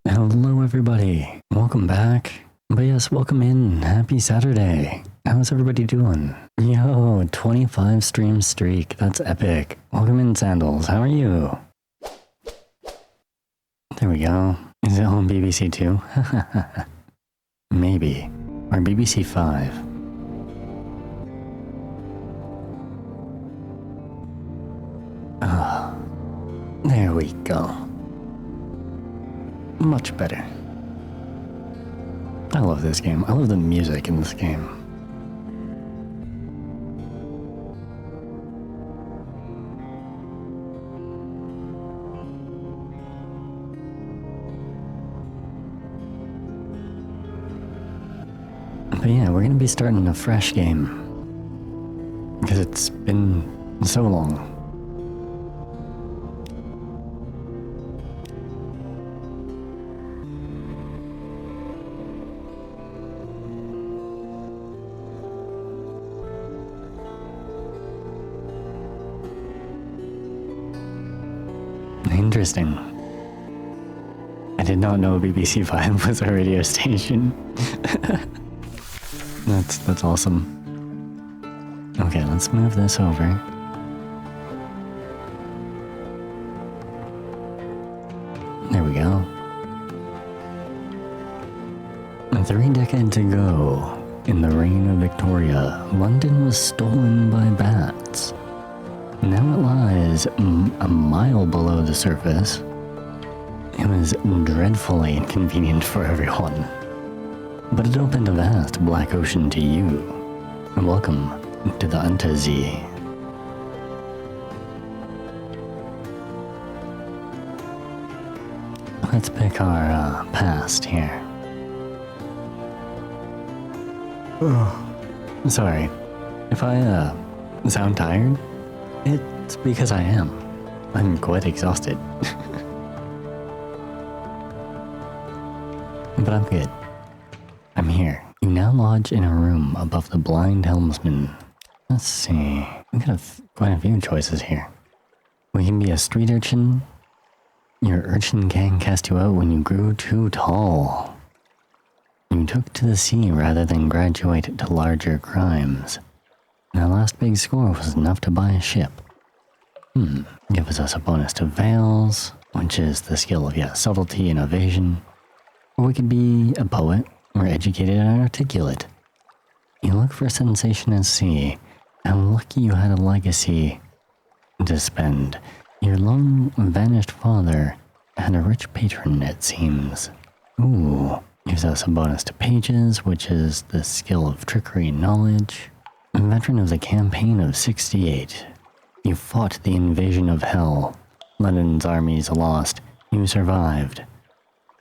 Hello everybody, welcome back. But yes, welcome in, happy Saturday. How's everybody doing? Yo, 25 stream streak, that's epic. Welcome in, Sandals, how are you? There we go. Is it on BBC 2? Maybe. Or BBC 5. There we go. Much better. I love this game. I love the music in this game. But yeah, we're gonna be starting a fresh game. Because it's been so long. Interesting. I did not know BBC 5 was a radio station. That's awesome. Okay, let's move this over. There we go. 3 decades ago, in the reign of Victoria, London was stolen by bats. Now it lies a mile below the surface. It was dreadfully inconvenient for everyone. But it opened a vast black ocean to you. Welcome to the Unterzee. Let's pick our past here. Sorry, if I sound tired, it's because I am. I'm quite exhausted. But I'm good. I'm here. You now lodge in a room above the blind helmsman. Let's see. We got quite a few choices here. We can be a street urchin. Your urchin gang cast you out when you grew too tall. You took to the sea rather than graduate to larger crimes. That last big score was enough to buy a ship. Gives us a bonus to veils, which is the skill of, subtlety and evasion. Or we could be a poet, or educated and articulate. You look for sensation at sea. How lucky you had a legacy to spend. Your long vanished father had a rich patron, it seems. Gives us a bonus to pages, which is the skill of trickery and knowledge. A veteran of the campaign of 68. You fought the invasion of hell. London's armies lost. You survived.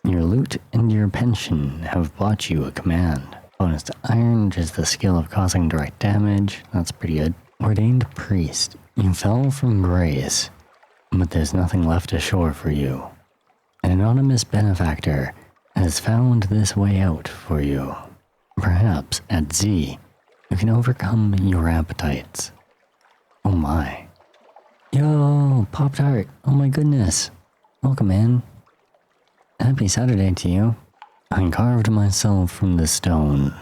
Your loot and your pension have bought you a command. Bonus to iron, which is the skill of causing direct damage. That's pretty good. Ordained priest. You fell from grace, but there's nothing left ashore for you. An anonymous benefactor has found this way out for you. Perhaps at Z, you can overcome your appetites. Oh my. Yo, Pop-Tart. Oh my goodness. Welcome in. Happy Saturday to you. I carved myself from the stone.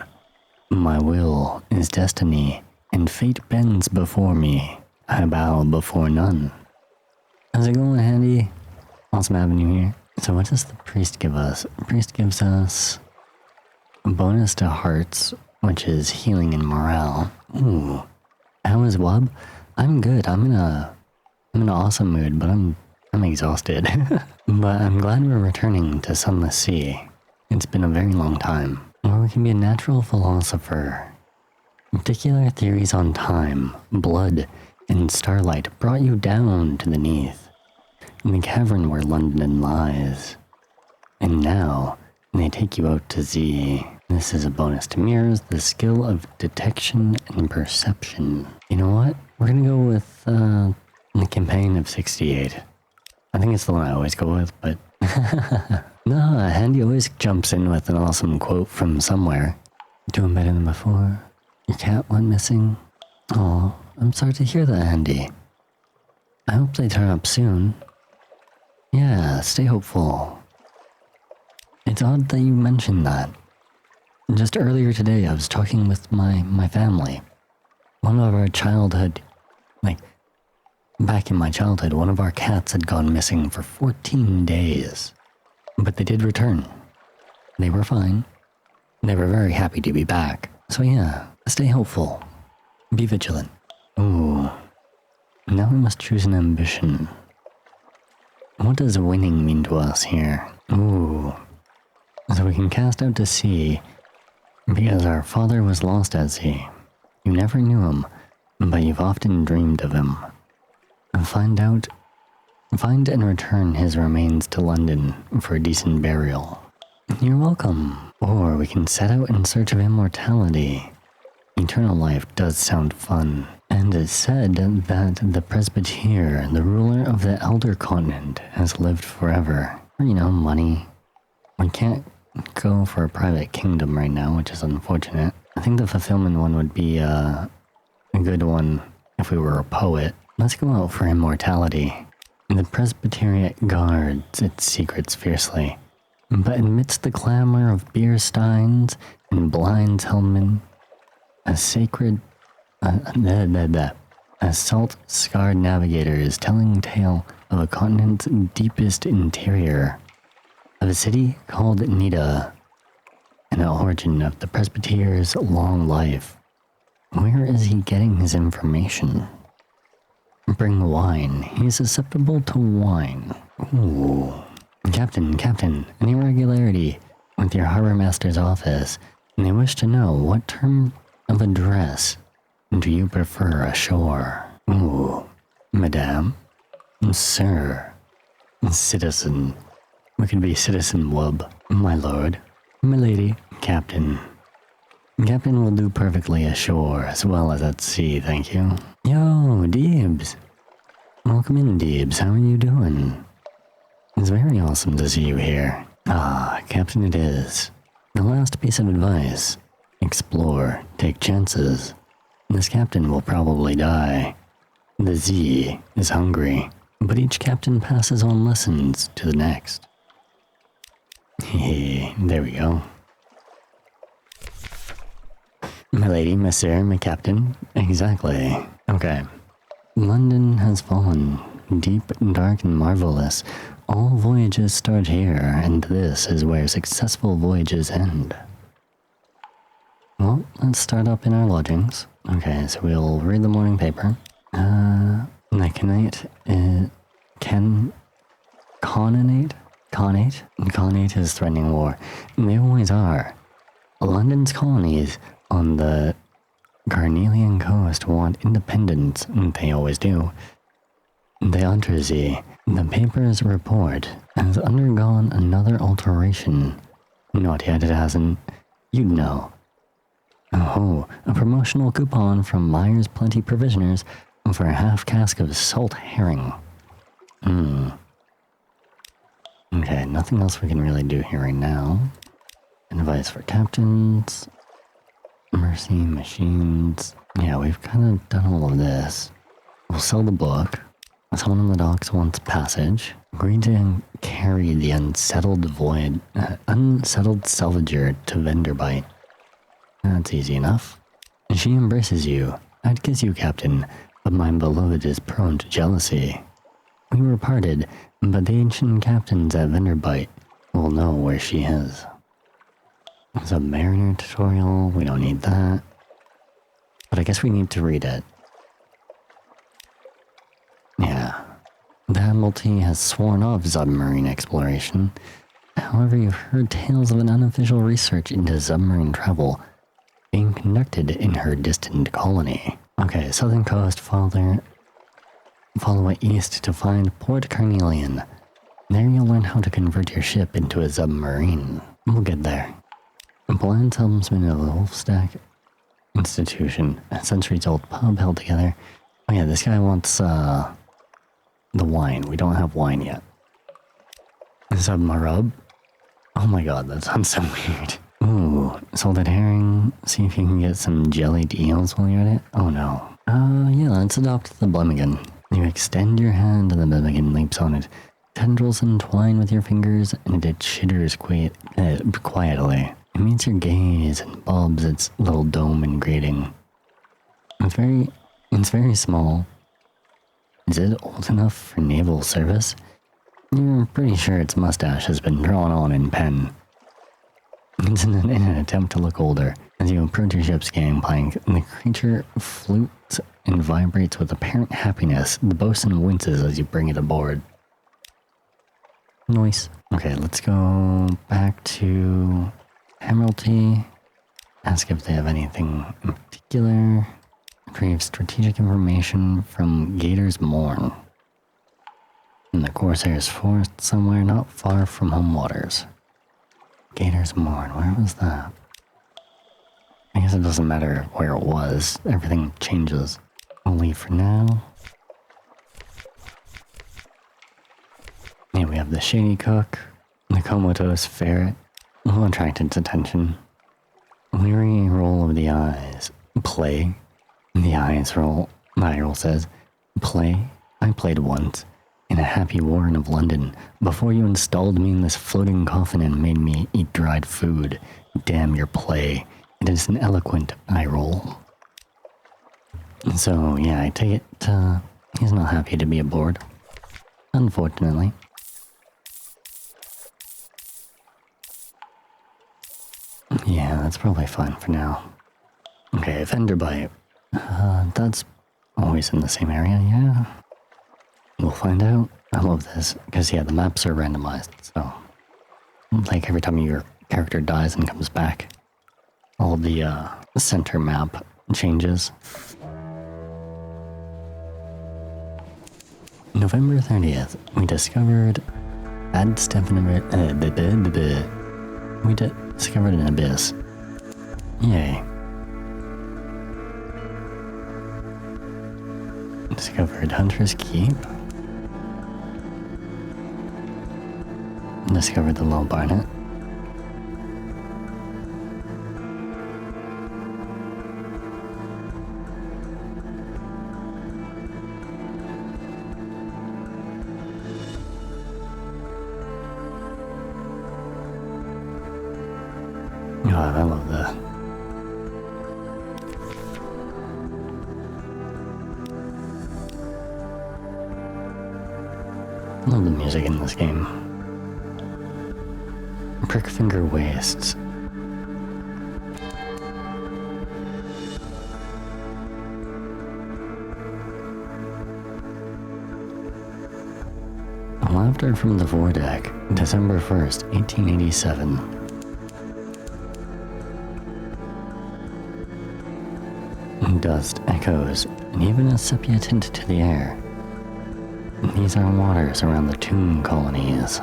My will is destiny, and fate bends before me. I bow before none. How's it going, Handy? Awesome having you here. So what does the priest give us? The priest gives us a bonus to hearts, which is healing and morale. How is Wub? I'm good. I'm in an awesome mood, but I'm exhausted. But I'm glad we're returning to Sunless Sea. It's been a very long time. Or we can be a natural philosopher. Particular theories on time, blood, and starlight brought you down to the neath, in the cavern where London lies. And now, they take you out to Z. This is a bonus to mirrors, the skill of detection and perception. You know what? We're gonna go with the campaign of 68. I think it's the one I always go with, but nah, Handy always jumps in with an awesome quote from somewhere. Doing better than before. Your cat went missing. Oh, I'm sorry to hear that, Handy. I hope they turn up soon. Yeah, stay hopeful. It's odd that you mentioned that. Just earlier today, I was talking with my family. One of our childhood, back in my childhood, one of our cats had gone missing for 14 days. But they did return. They were fine. They were very happy to be back. So yeah, stay hopeful. Be vigilant. Ooh. Now we must choose an ambition. What does winning mean to us here? Ooh. So we can cast out to sea, because our father was lost at sea. You never knew him, but you've often dreamed of him. Find and return his remains to London for a decent burial. You're welcome. Or we can set out in search of immortality. Eternal life does sound fun. And it's said that the presbyter, the ruler of the elder continent, has lived forever. Money. We can't go for a private kingdom right now, which is unfortunate. I think the fulfillment one would be a good one if we were a poet. Let's go out for immortality. The Presbyterian guards its secrets fiercely, but amidst the clamor of beer steins and blind helmen, a salt-scarred navigator is telling tale of a continent's deepest interior, of a city called Nida, and the origin of the Presbyter's long life. Where is he getting his information? Bring wine. He is susceptible to wine. Ooh. Captain, an irregularity with your harbor master's office, and they wish to know what term of address do you prefer ashore? Ooh. Madame? Sir? Citizen? We could be Citizen Wub. My lord. My lady. Captain. Captain will do perfectly ashore as well as at sea, thank you. Yo, Deebs. Welcome in, Deebs. How are you doing? It's very awesome to see you here. Ah, Captain it is. The last piece of advice. Explore. Take chances. This captain will probably die. The Z is hungry, but each captain passes on lessons to the next. Hey, there we go. My lady, my sir, my captain. Exactly. Okay. London has fallen. Deep, dark, and marvelous. All voyages start here, and this is where successful voyages end. Well, let's start up in our lodgings. Okay, so we'll read the morning paper. Khanate is threatening war. They always are. London's colonies on the Carnelian coast want independence. They always do. The Unterzee, the paper's report, has undergone another alteration. Not yet, it hasn't. You'd know. Oh, a promotional coupon from Myers Plenty Provisioners for a half cask of salt herring. Okay, nothing else we can really do here right now. Advice for captains. Mercy machines. Yeah, we've kind of done all of this. We'll sell the book. Someone on the docks wants passage. Agreed to carry the unsettled salvager to Venderbite. That's easy enough. She embraces you. I'd kiss you, Captain, but my beloved is prone to jealousy. We were parted, but the ancient captains at Venderbite will know where she is. Submariner tutorial, we don't need that. But I guess we need to read it. Yeah. The Admiralty has sworn off submarine exploration. However, you've heard tales of an unofficial research into submarine travel being conducted in her distant colony. Okay, southern coast, follow it east to find Port Carnelian. There you'll learn how to convert your ship into a submarine. We'll get there. Blind helmsman of the Wolfstack Institution, a centuries-old pub held together. Oh yeah, this guy wants, the wine. We don't have wine yet. Submarub? Oh my god, that sounds so weird. Ooh, salted herring. See if you can get some jellied eels while you're at it. Oh no. Yeah, let's adopt the Blemmigan. You extend your hand and the Blemmigan leaps on it, tendrils entwine with your fingers, and it chitters quietly. It meets your gaze and bobs its little dome and grating. It's very small. Is it old enough for naval service? You're pretty sure its mustache has been drawn on in pen. It's in an attempt to look older. As you approach your ship's gangplank, the creature flutes and vibrates with apparent happiness. The bosun winces as you bring it aboard. Nice. Okay, let's go back to Admiralty. Ask if they have anything in particular. Retrieve strategic information from Gator's Mourn. In the Corsair's forest somewhere not far from home waters. Gator's Mourn, where was that? I guess it doesn't matter where it was. Everything changes. We'll leave for now. Yeah, we have the Shady Cook, the Comatose Ferret, who attract its attention. Weary roll of the eyes. Play. The eyes roll. Eye roll says, play. I played once. In a happy warren of London, before you installed me in this floating coffin and made me eat dried food. Damn your play. It is an eloquent eye roll. So, yeah, I take it, he's not happy to be aboard. Unfortunately. Yeah, that's probably fine for now. Okay, Fenderbite. That's always in the same area, yeah? We'll find out. I love this, because yeah, the maps are randomized, so... Like, every time your character dies and comes back, all the, center map changes. November 30th, we discovered... We discovered an abyss. Yay. Discovered Hunter's Keep. Discovered the Low Barnet. God, I love that. I love the music in this game. Prickfinger Wastes. Laughter from the Vortex, December 1st, 1887. Dust echoes, and even a sepia tint to the air. These are waters around the tomb colonies.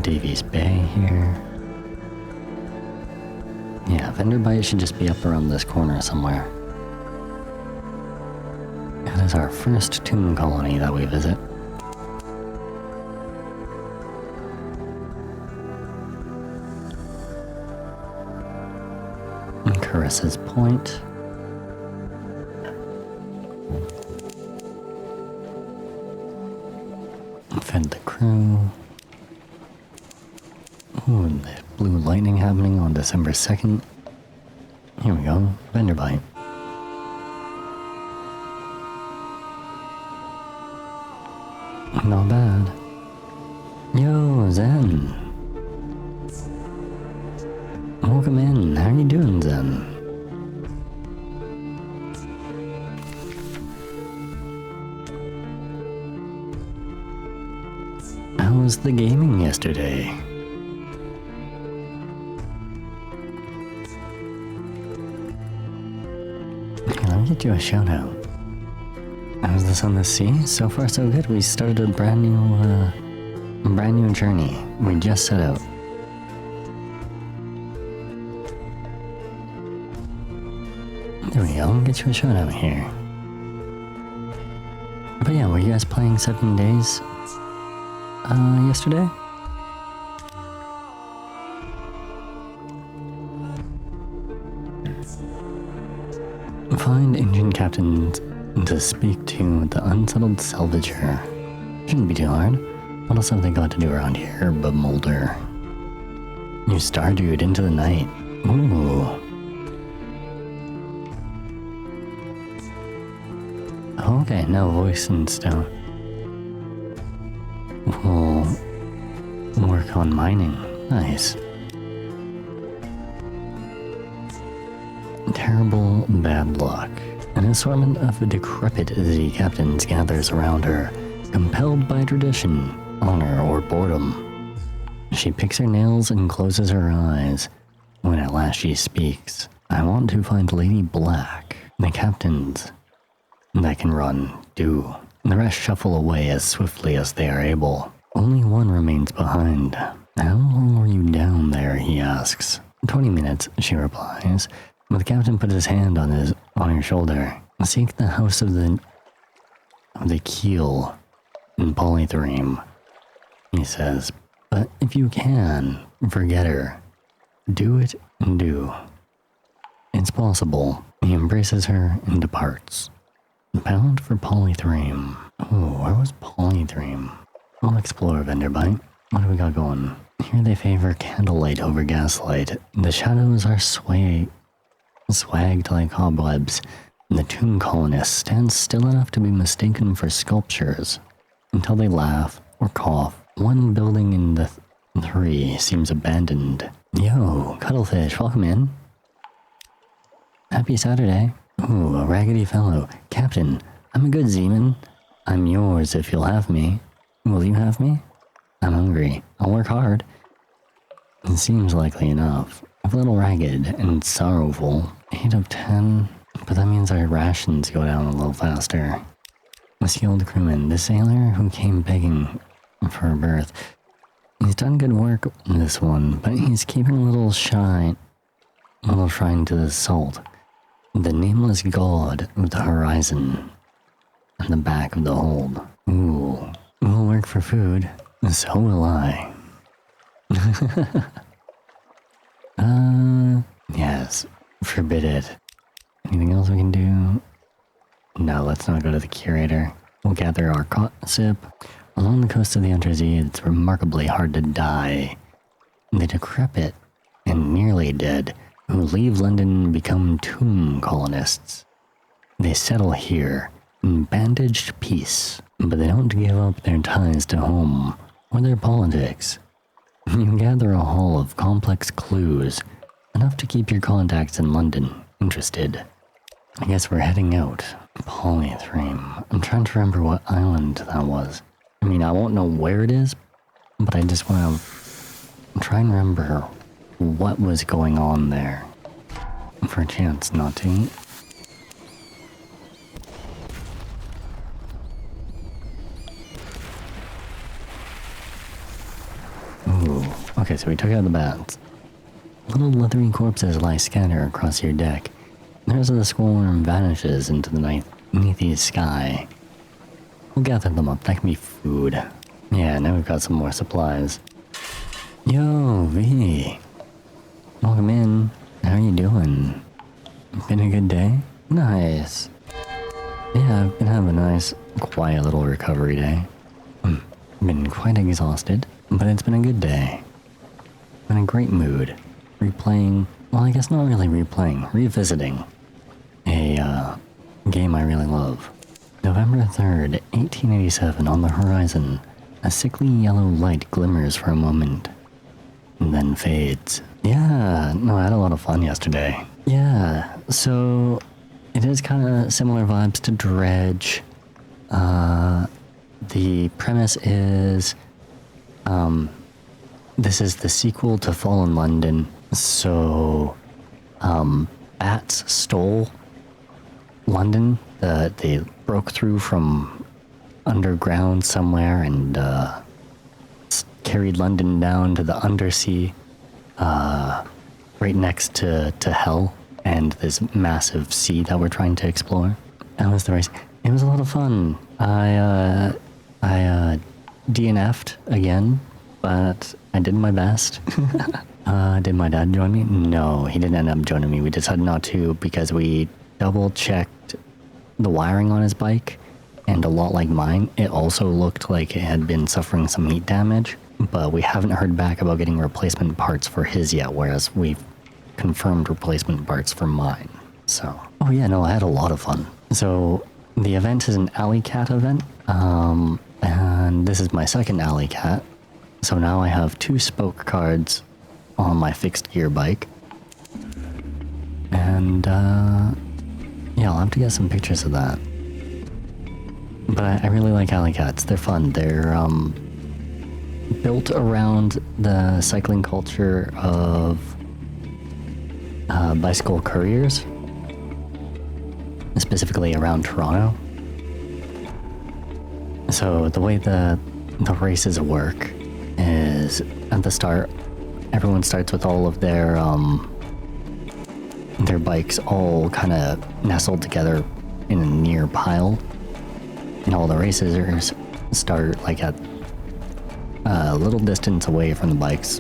Davies Bay here. Yeah, Venderbite should just be up around this corner somewhere. It is our first tomb colony that we visit. Carissa's Point. Fed the crew. Ooh, and the blue lightning happening on December 2nd. Here we go, Venderbite. Not bad. Yo, Zen. Welcome in. How are you doing, Zen? How was the gaming yesterday? Okay, let me get you a shout out. How's this on the sea? So far so good. We started a brand new journey. We just set out. There we go, get you a shout out here. But yeah, were you guys playing 7 days yesterday? Find engine captains to speak to the unsettled salvager. Shouldn't be too hard. What else have they got to do around here but molder? You Stardude into the night. Ooh. Okay, now voice and stuff. We'll work on mining. Nice. Terrible bad luck. An assortment of decrepit Z captains gathers around her, compelled by tradition, honor, or boredom. She picks her nails and closes her eyes. When at last she speaks, I want to find Lady Black. The captains that can run do. The rest shuffle away as swiftly as they are able. Only one remains behind. How long were you down there, he asks. 20 minutes, she replies. But the captain puts his hand on her shoulder. Seek the house of the keel in Polythreme, he says. But if you can, forget her. Do it and do. It's possible. He embraces her and departs. Bound for Polythreme. Oh, where was Polythreme? I'll explore Venderbite. What do we got going? Here they favor candlelight over gaslight. The shadows are swagged like cobwebs. The tomb colonists stand still enough to be mistaken for sculptures until they laugh or cough. One building in the three seems abandoned. Yo, Cuttlefish, welcome in. Happy Saturday. Ooh, a raggedy fellow. Captain, I'm a good Zeeman. I'm yours if you'll have me. Will you have me? I'm hungry. I'll work hard. It seems likely enough. A little ragged and sorrowful. 8 of 10. But that means our rations go down a little faster. A skilled crewman, the sailor who came begging for a berth. He's done good work in this one, but he's keeping a little shrine to the salt. The nameless god of the horizon. On the back of the hold. Ooh. We'll work for food. So will I. Yes. Forbid it. Anything else we can do? No, let's not go to the curator. We'll gather our gossip. Along the coast of the Unterzee, it's remarkably hard to die. The decrepit and nearly dead who leave London and become tomb colonists. They settle here in bandaged peace, but they don't give up their ties to home or their politics. You gather a haul of complex clues, enough to keep your contacts in London interested. I guess we're heading out. Polythreme. I'm trying to remember what island that was. I mean, I won't know where it is, but I just want to try and remember what was going on there. For a chance not to eat. Ooh. Okay, so we took out the bats. Little leathery corpses lie scattered across your deck. There's the swarm vanishes into the night beneath the sky. We'll gather them up, that can be food. Yeah, now we've got some more supplies. Yo, V. Welcome in. How are you doing? Been a good day? Nice. Yeah, I've been having a nice, quiet little recovery day. Been quite exhausted, but it's been a good day. Been in a great mood. Replaying, well, I guess not really replaying, revisiting a game I really love. November 3rd, 1887, on the horizon, a sickly yellow light glimmers for a moment, and then fades. Yeah, no, I had a lot of fun yesterday. Yeah, so it is kind of similar vibes to Dredge. The premise is, this is the sequel to Fallen London. So, bats stole London. They broke through from underground somewhere and carried London down to the Undersea, right next to hell and this massive sea that we're trying to explore. That was the race. It was a lot of fun. I DNF'd again, but I did my best. Did my dad join me? No, he didn't end up joining me. We decided not to because we double checked the wiring on his bike and a lot like mine, it also looked like it had been suffering some heat damage, but we haven't heard back about getting replacement parts for his yet, whereas we've confirmed replacement parts for mine. So, oh yeah, no, I had a lot of fun. So the event is an alley cat event, and this is my second alley cat. So now I have 2 spoke cards on my fixed gear bike. And yeah, I'll have to get some pictures of that. But I really like alley cats. They're fun. They're built around the cycling culture of bicycle couriers, specifically around Toronto. So the way the races work is at the start, everyone starts with all of their bikes all kind of nestled together in a near pile, and all the racers start like at a little distance away from the bikes,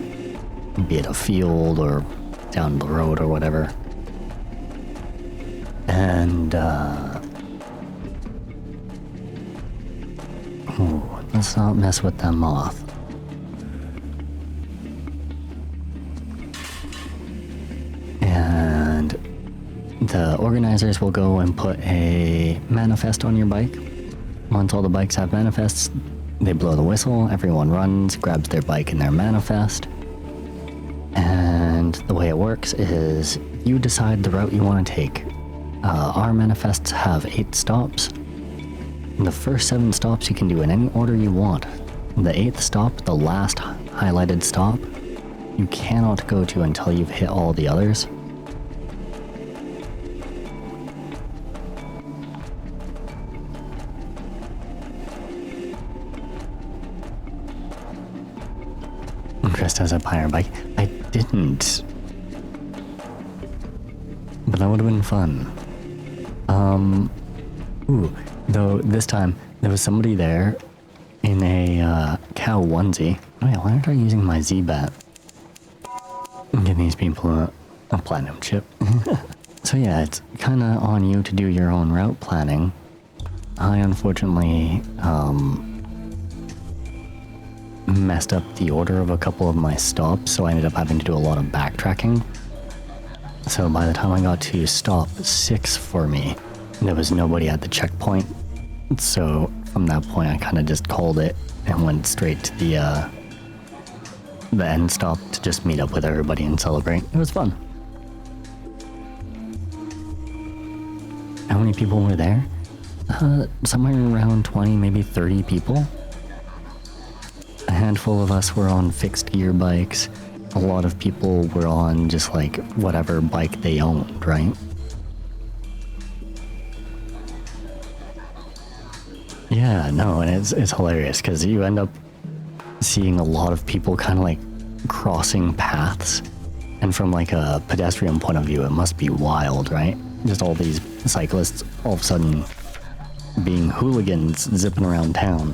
be it a field or down the road or whatever. And let's not mess with that moth. And the organizers will go and put a manifest on your bike. Once all the bikes have manifests, they blow the whistle, everyone runs, grabs their bike and their manifest. And the way it works is you decide the route you want to take. Our manifests have 8 stops. The first 7 stops you can do in any order you want. The 8th stop, the last highlighted stop, you cannot go to until you've hit all the others. Chris has a pirate bike. I didn't. But that would have been fun. Though this time there was somebody there in a cow onesie. Oh yeah, why aren't I using my Z-Bat? Give these people a platinum chip. So yeah, it's kind of on you to do your own route planning. I unfortunately messed up the order of a couple of my stops, so I ended up having to do a lot of backtracking. So by the time I got to stop 6 for me, there was nobody at the checkpoint. So from that point, I kind of just called it and went straight to the end stop to just meet up with everybody and celebrate. It was fun. How many people were there? Somewhere around 20, maybe 30 people. A handful of us were on fixed gear bikes. A lot of people were on just like whatever bike they owned, right? Yeah, no, and it's hilarious because you end up seeing a lot of people kind of like crossing paths, and from like a pedestrian point of view, it must be wild, right? Just all these cyclists all of a sudden being hooligans zipping around town.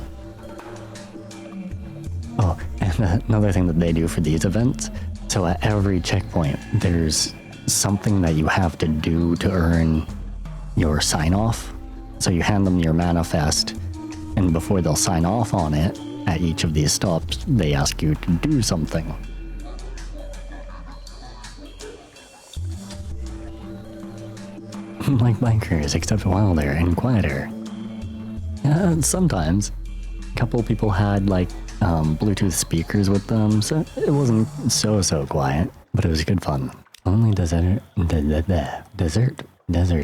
Oh, and another thing that they do for these events, so at every checkpoint, there's something that you have to do to earn your sign-off. So you hand them your manifest, and before they'll sign off on it, at each of these stops, they ask you to do something. Like bikers, except wilder and quieter. Sometimes. A couple people had like Bluetooth speakers with them, so it wasn't so quiet, but it was good fun. Only desert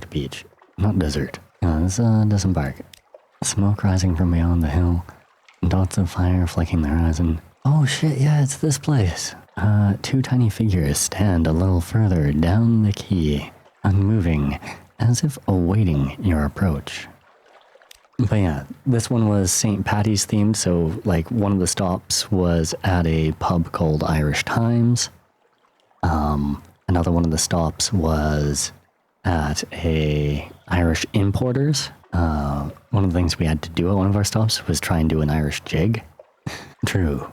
beach, not desert. This doesn't bark. Smoke rising from beyond the hill, dots of fire flecking the horizon. Oh shit, yeah, it's this place. 2 tiny figures stand a little further down the quay, unmoving, as if awaiting your approach. But yeah, this one was St. Patty's themed, so like one of the stops was at a pub called Irish Times. Another one of the stops was at a Irish Importers. One of the things we had to do at one of our stops was try and do an Irish jig. True.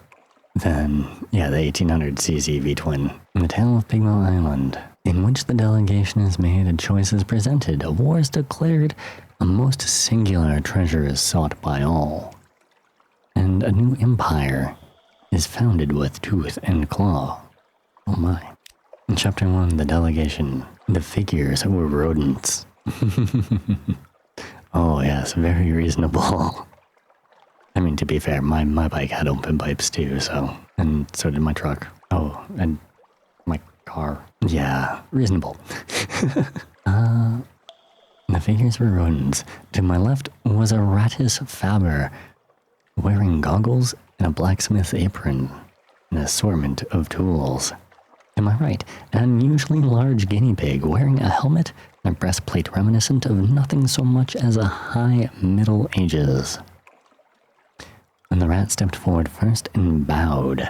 Then, yeah, the 1800cc V-twin. The Tale of Pigmo Island, in which the delegation is made and choices presented, a war is declared A most singular treasure is sought by all, and a new empire is founded with tooth and claw. Oh my. In Chapter 1, the delegation, the figures were rodents. Oh yes, very reasonable. I mean, to be fair, my bike had open pipes too, and so did my truck. Oh, and my car. Yeah, reasonable. The figures were rodents. To my left was a ratus faber, wearing goggles and a blacksmith's apron, an assortment of tools. To my right, an unusually large guinea pig wearing a helmet and a breastplate reminiscent of nothing so much as a high Middle Ages. And the rat stepped forward first and bowed.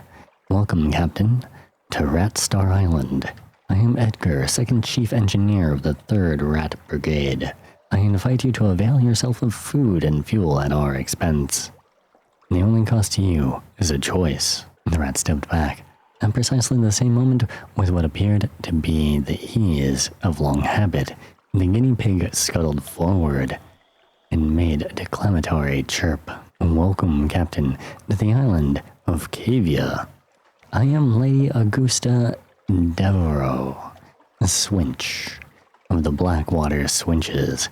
"Welcome, Captain, to Rat Star Island. I am Edgar, second chief engineer of the 3rd Rat Brigade. I invite you to avail yourself of food and fuel at our expense. The only cost to you is a choice." The rat stepped back. At precisely the same moment, with what appeared to be the ease of long habit, the guinea pig scuttled forward and made a declamatory chirp. "Welcome, Captain, to the island of Cavia. I am Lady Augusta Devereaux, a swinch of the Blackwater Swinches,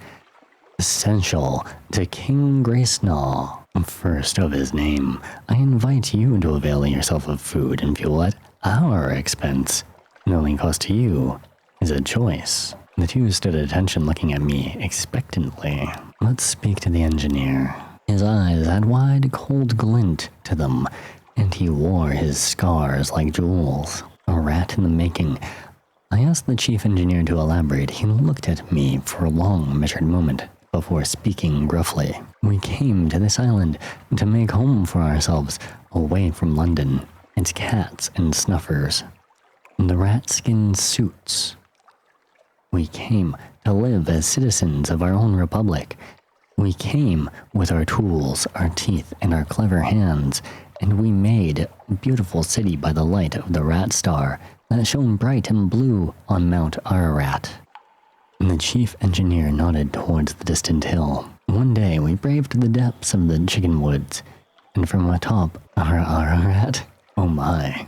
essential to King Gracenaw, first of his name. I invite you to avail yourself of food and fuel at our expense. The only cost to you is a choice." The two stood at attention, looking at me expectantly. Let's speak to the engineer. His eyes had wide, cold glint to them, and he wore his scars like jewels. A rat in the making. I asked the chief engineer to elaborate. He looked at me for a long, measured moment before speaking gruffly. "We came to this island to make home for ourselves, away from London, its cats and snuffers, the rat-skin suits. We came to live as citizens of our own republic. We came with our tools, our teeth, and our clever hands, and we made a beautiful city by the light of the Rat Star that shone bright and blue on Mount Ararat." And the chief engineer nodded towards the distant hill. "One day we braved the depths of the chicken woods, and from atop Ararat, oh my.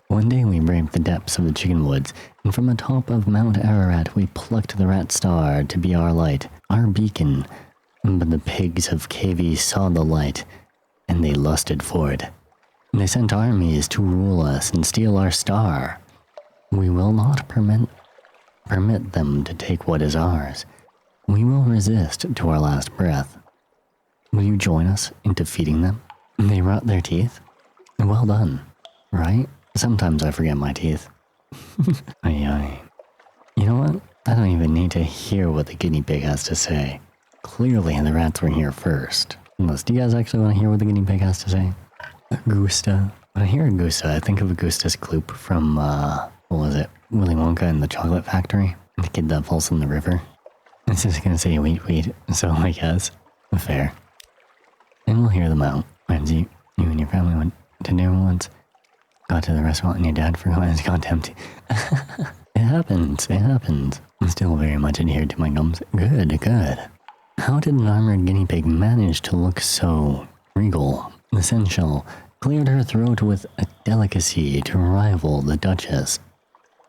One day we braved the depths of the chicken woods, and from atop of Mount Ararat we plucked the Rat Star to be our light, our beacon. But the pigs of Cavie saw the light, and they lusted for it. They sent armies to rule us and steal our star. We will not permit them to take what is ours. We will resist to our last breath. Will you join us in defeating them? They rot their teeth? Well done, right? Sometimes I forget my teeth." Aye. You know what? I don't even need to hear what the guinea pig has to say. Clearly the rats were here first. Unless, do you guys actually want to hear what the guinea pig has to say? Augusta. When I hear Augusta, I think of Augustus Gloop from, what was it? Willy Wonka and the Chocolate Factory? The kid that falls in the river. It's just gonna say wheat, so I guess. Fair. And we'll hear them out. Friends, you and your family went to dinner once, got to the restaurant and your dad forgot his goddamn tea. It happens. I'm still very much adhered to my gums. Good. How did an armored guinea pig manage to look so regal? The seneschal cleared her throat with a delicacy to rival the Duchess.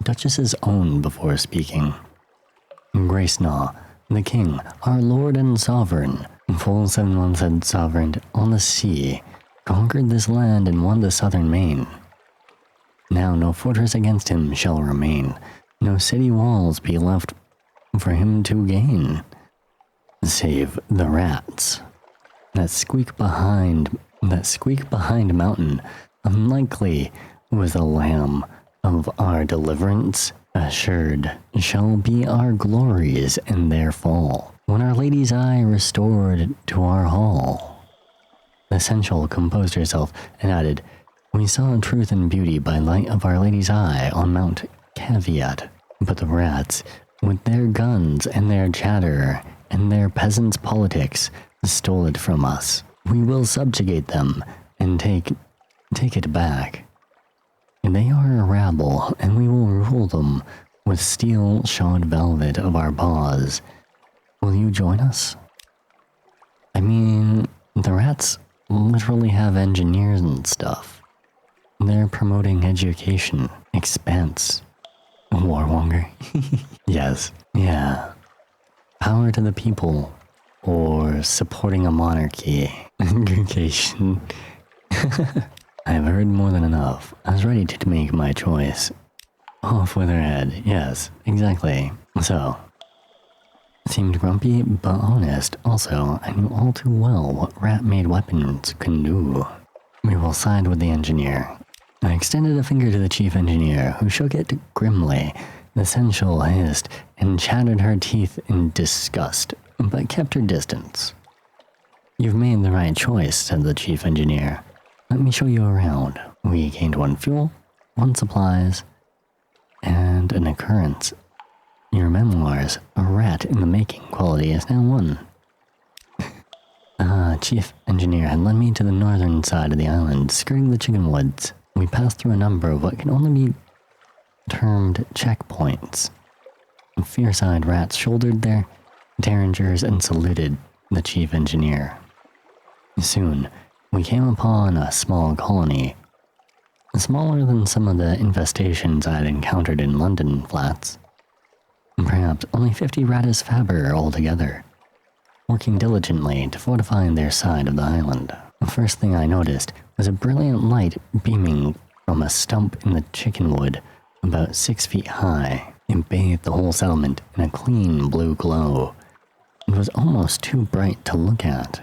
Duchess's own before speaking. Gracenaw, the king, our lord and sovereign, full 7 months had sovereign on the sea, conquered this land and won the southern main. Now no fortress against him shall remain, no city walls be left for him to gain, save the rats that squeak behind mountain. Unlikely was the lamb of our deliverance, assured shall be our glories in their fall, when our lady's eye restored to our hall. The seneschal composed herself and added, "We saw truth and beauty by light of our lady's eye on Mount Caveat, but the rats, with their guns and their chatter and their peasants' politics, stole it from us. We will subjugate them and take it back. They are a rabble, and we will rule them with steel-shod velvet of our paws. Will you join us? I mean, the rats literally have engineers and stuff. They're promoting education, expanse. Warmonger. Yes, yeah. Power to the people, or supporting a monarchy. Education. I've heard more than enough. I was ready to make my choice. Off with her head, yes, exactly. So, seemed grumpy but honest. Also, I knew all too well what rat-made weapons can do. We will side with the engineer. I extended a finger to the chief engineer, who shook it grimly. The sensual hissed and chattered her teeth in disgust, but kept her distance. You've made the right choice, said the chief engineer. Let me show you around. We gained 1 fuel, 1 supplies, and an occurrence. Your memoirs, A Rat in the Making quality, is now 1. Chief engineer had led me to the northern side of the island, skirting the chicken woods. We passed through a number of what can only be termed checkpoints. Fierce-eyed rats shouldered their derringers and saluted the chief engineer. Soon, we came upon a small colony, smaller than some of the infestations I had encountered in London flats. Perhaps only 50 ratus faber altogether, working diligently to fortify their side of the island. The first thing I noticed was a brilliant light beaming from a stump in the chicken wood about 6 feet high. It bathed the whole settlement in a clean blue glow. It was almost too bright to look at.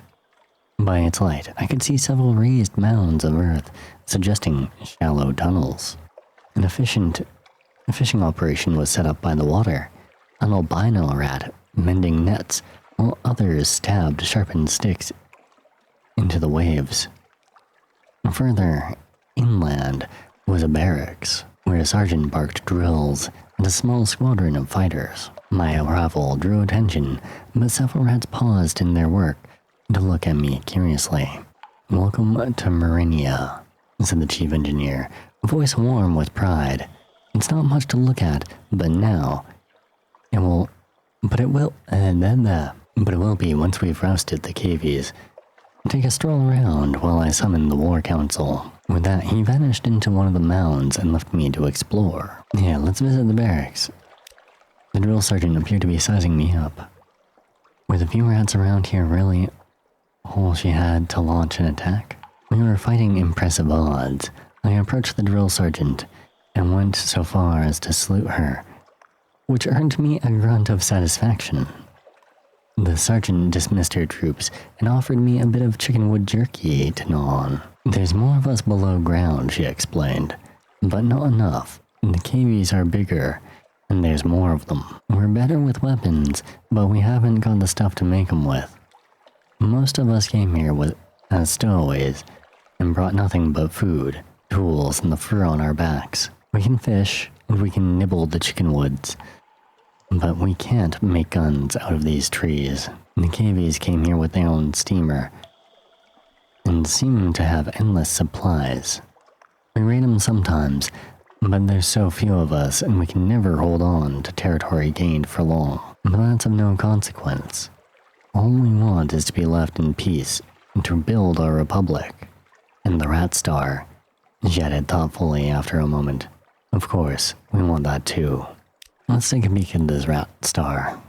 By its light, I could see several raised mounds of earth, suggesting shallow tunnels. A fishing operation was set up by the water. An albino rat mending nets, while others stabbed sharpened sticks into the waves. Further inland was a barracks, where a sergeant barked drills and a small squadron of fighters. My arrival drew attention, but several rats paused in their work to look at me curiously. Welcome to Marinia, said the chief engineer, a voice warm with pride. It's not much to look at, but now it will be once we've rousted the cavies. Take a stroll around while I summon the war council. With that, he vanished into one of the mounds and left me to explore. Yeah, let's visit the barracks. The drill sergeant appeared to be sizing me up. Were the few rats around here really all she had to launch an attack? We were fighting impressive odds. I approached the drill sergeant and went so far as to salute her, which earned me a grunt of satisfaction. The sergeant dismissed her troops and offered me a bit of chickenwood jerky to gnaw on. There's more of us below ground, she explained, but not enough. The cavies are bigger, and there's more of them. We're better with weapons, but we haven't got the stuff to make them with. Most of us came here as stowaways and brought nothing but food, tools, and the fur on our backs. We can fish, and we can nibble the chicken woods, but we can't make guns out of these trees. The cavies came here with their own steamer and seem to have endless supplies. We raid them sometimes, but there's so few of us and we can never hold on to territory gained for long. But that's of no consequence. All we want is to be left in peace and to build our republic. And the Rat Star, she added thoughtfully after a moment. Of course, we want that too. Let's take a peek at this Rat Star.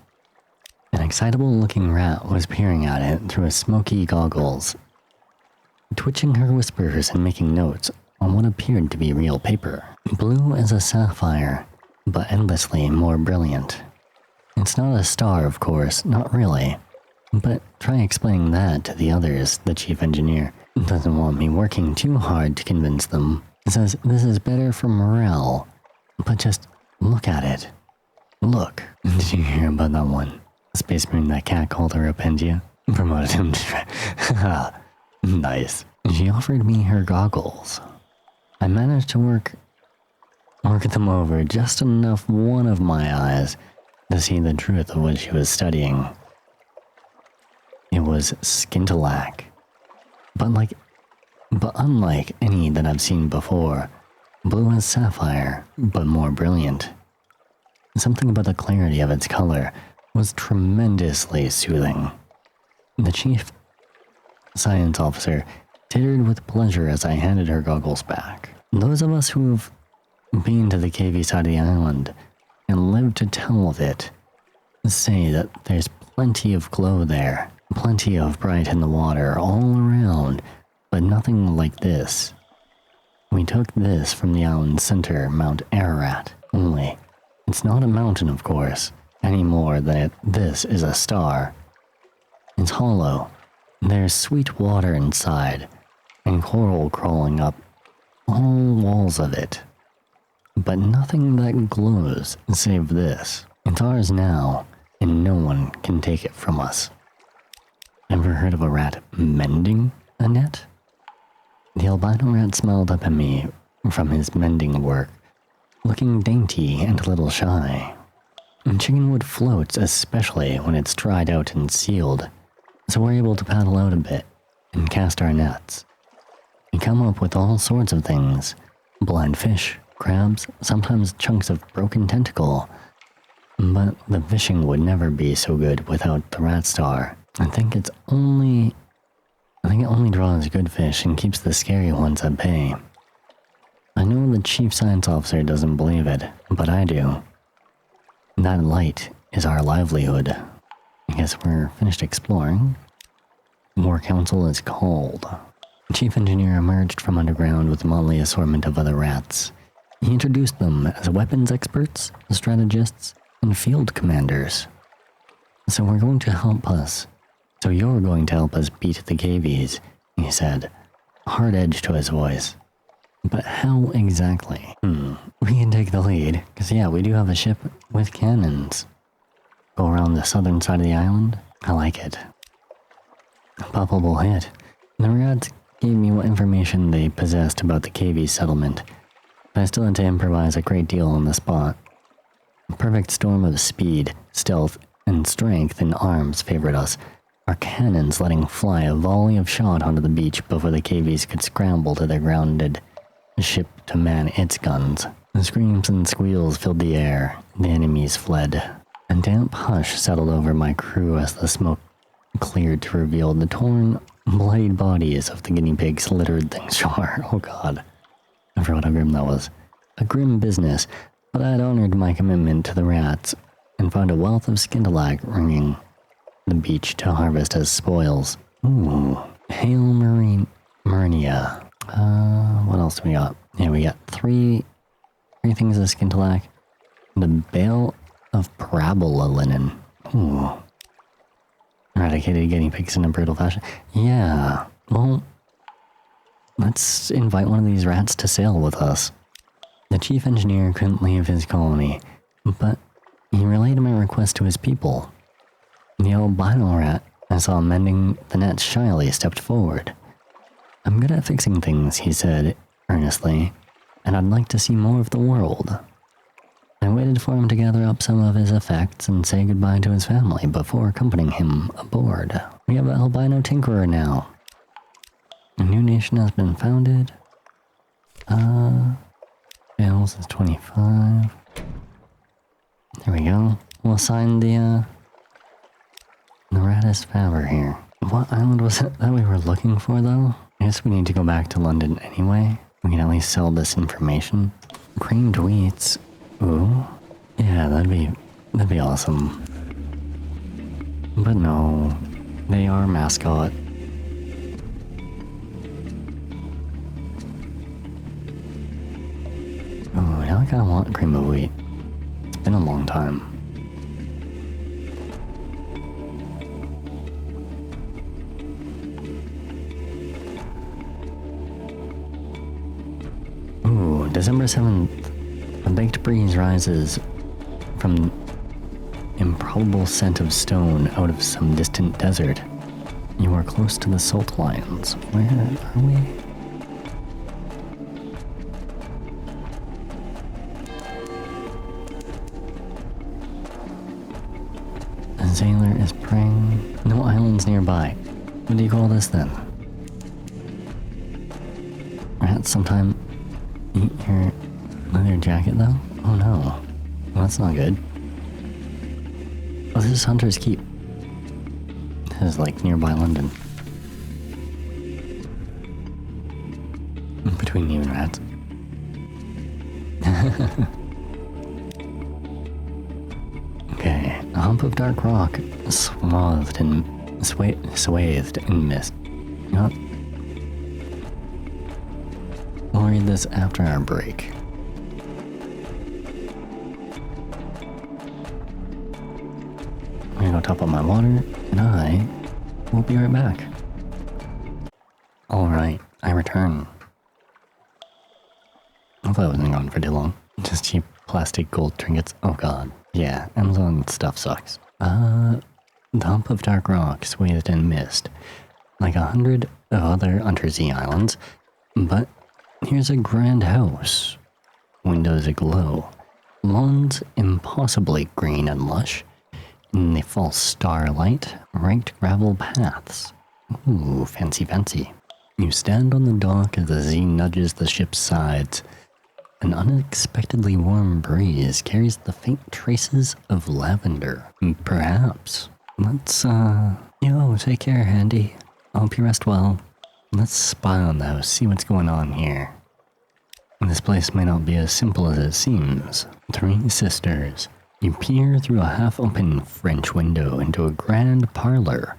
An excitable-looking rat was peering at it through his smoky goggles, twitching her whiskers and making notes on what appeared to be real paper. Blue as a sapphire, but endlessly more brilliant. It's not a star, of course, not really. But try explaining that to the others, the chief engineer. Doesn't want me working too hard to convince them. Says this is better for morale. But just look at it. Look. Did you hear about that one? Space Marine that cat called her a Pengia? Promoted him to... Nice. She offered me her goggles. I managed to work them over just enough one of my eyes to see the truth of what she was studying. It was scintillac. But unlike any that I've seen before, blue as sapphire, but more brilliant. Something about the clarity of its color was tremendously soothing. The chief science officer tittered with pleasure as I handed her goggles back. Those of us who've been to the cavey side of the island and lived to tell of it say that there's plenty of glow there, plenty of bright in the water all around, but nothing like this. We took this from the island's center, Mount Ararat, only it's not a mountain, of course, any more than this is a star. It's hollow. There's sweet water inside, and coral crawling up all walls of it. But nothing that glows save this. It's ours now, and no one can take it from us. Ever heard of a rat mending a net? The albino rat smiled up at me from his mending work, looking dainty and a little shy. And chickenwood floats, especially when it's dried out and sealed, so we're able to paddle out a bit and cast our nets. We come up with all sorts of things: blind fish, crabs, sometimes chunks of broken tentacle. But the fishing would never be so good without the rat star. I think it only draws good fish and keeps the scary ones at bay. I know the chief science officer doesn't believe it, but I do. That light is our livelihood. I guess we're finished exploring. War Council is called. The chief engineer emerged from underground with a motley assortment of other rats. He introduced them as weapons experts, strategists, and field commanders. So you're going to help us beat the cavies, he said, hard edge to his voice. But how exactly? We can take the lead, because we do have a ship with cannons. Go around the southern side of the island? I like it. A palpable hit. The rats gave me what information they possessed about the cavies settlement, but I still had to improvise a great deal on the spot. A perfect storm of speed, stealth, and strength in arms favored us, our cannons letting fly a volley of shot onto the beach before the cavies could scramble to their grounded ship to man its guns. The screams and squeals filled the air. The enemies fled. A damp hush settled over my crew as the smoke cleared to reveal the torn, bloodied bodies of the guinea pigs littered things shore. Oh god. I forgot how grim that was. A grim business, but I had honored my commitment to the rats and found a wealth of skindalag ringing the beach to harvest as spoils. Ooh. Hail Marinia. What else do we got? Yeah, we got three things of skindalag. The bale of parabola linen. Ooh. Eradicated guinea pigs in a brutal fashion. Yeah, well, let's invite one of these rats to sail with us. The chief engineer couldn't leave his colony, but he relayed my request to his people. The albino rat I saw mending the nets shyly stepped forward. I'm good at fixing things, he said earnestly, and I'd like to see more of the world. I waited for him to gather up some of his effects and say goodbye to his family before accompanying him aboard. We have an albino tinkerer now. A new nation has been founded. Bales is 25. There we go. We'll assign the Ratus Faber here. What island was it that we were looking for, though? I guess we need to go back to London anyway. We can at least sell this information. Creamed wheats. Ooh. Yeah, that'd be awesome. But no, they are mascot. Oh, now I kinda want cream of wheat. It's been a long time. Ooh, December 7th. A baked breeze rises from improbable scent of stone out of some distant desert. You are close to the salt lions. Where are we? A sailor is praying. No islands nearby. What do you call this then? Rats sometime eat your leather jacket though? Oh no. Well, that's not good. Oh, this is Hunter's Keep. This is like nearby London. Between you and rats. Okay, a hump of dark rock, swathed in mist. You know what? We'll read this after our break. I'm gonna go top up my water, and I will be right back. Alright, I return. Hopefully I wasn't gone for too long. Just cheap plastic gold trinkets. Oh god. Yeah, Amazon stuff sucks. The hump of dark rock swathed in mist. Like 100 of other Unterzee islands. But here's a grand house. Windows aglow. Lawns impossibly green and lush. In the false starlight, ranked gravel paths. Ooh, fancy fancy. You stand on the dock as the Z nudges the ship's sides. An unexpectedly warm breeze carries the faint traces of lavender. Perhaps. Let's, take care, Handy. I hope you rest well. Let's spy on the house, see what's going on here. This place may not be as simple as it seems. 3 sisters. You peer through a half-open French window into a grand parlor.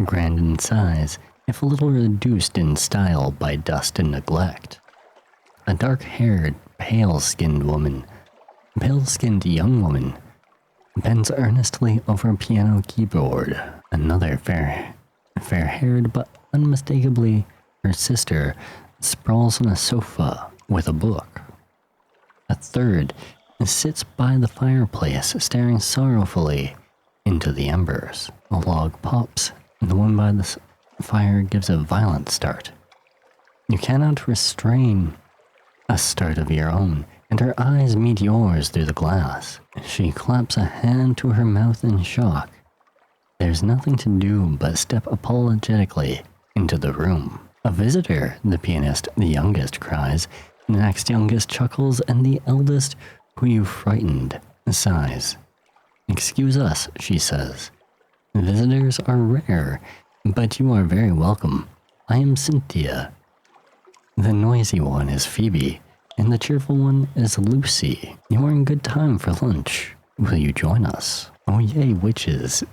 Grand in size, if a little reduced in style by dust and neglect. A dark-haired, pale-skinned young woman, bends earnestly over a piano keyboard. Another fair-haired but unmistakably her sister sprawls on a sofa with a book. A third sits by the fireplace, staring sorrowfully into the embers. A log pops, and the one by the fire gives a violent start. You cannot restrain a start of your own, and her eyes meet yours through the glass. She claps a hand to her mouth in shock. There's nothing to do but step apologetically into the room. A visitor, the pianist, the youngest, cries. The next youngest chuckles, and the eldest, who you frightened, sighs. Excuse us, she says. Visitors are rare, but you are very welcome. I am Cynthia. The noisy one is Phoebe, and the cheerful one is Lucy. You are in good time for lunch. Will you join us? Oh yay, witches.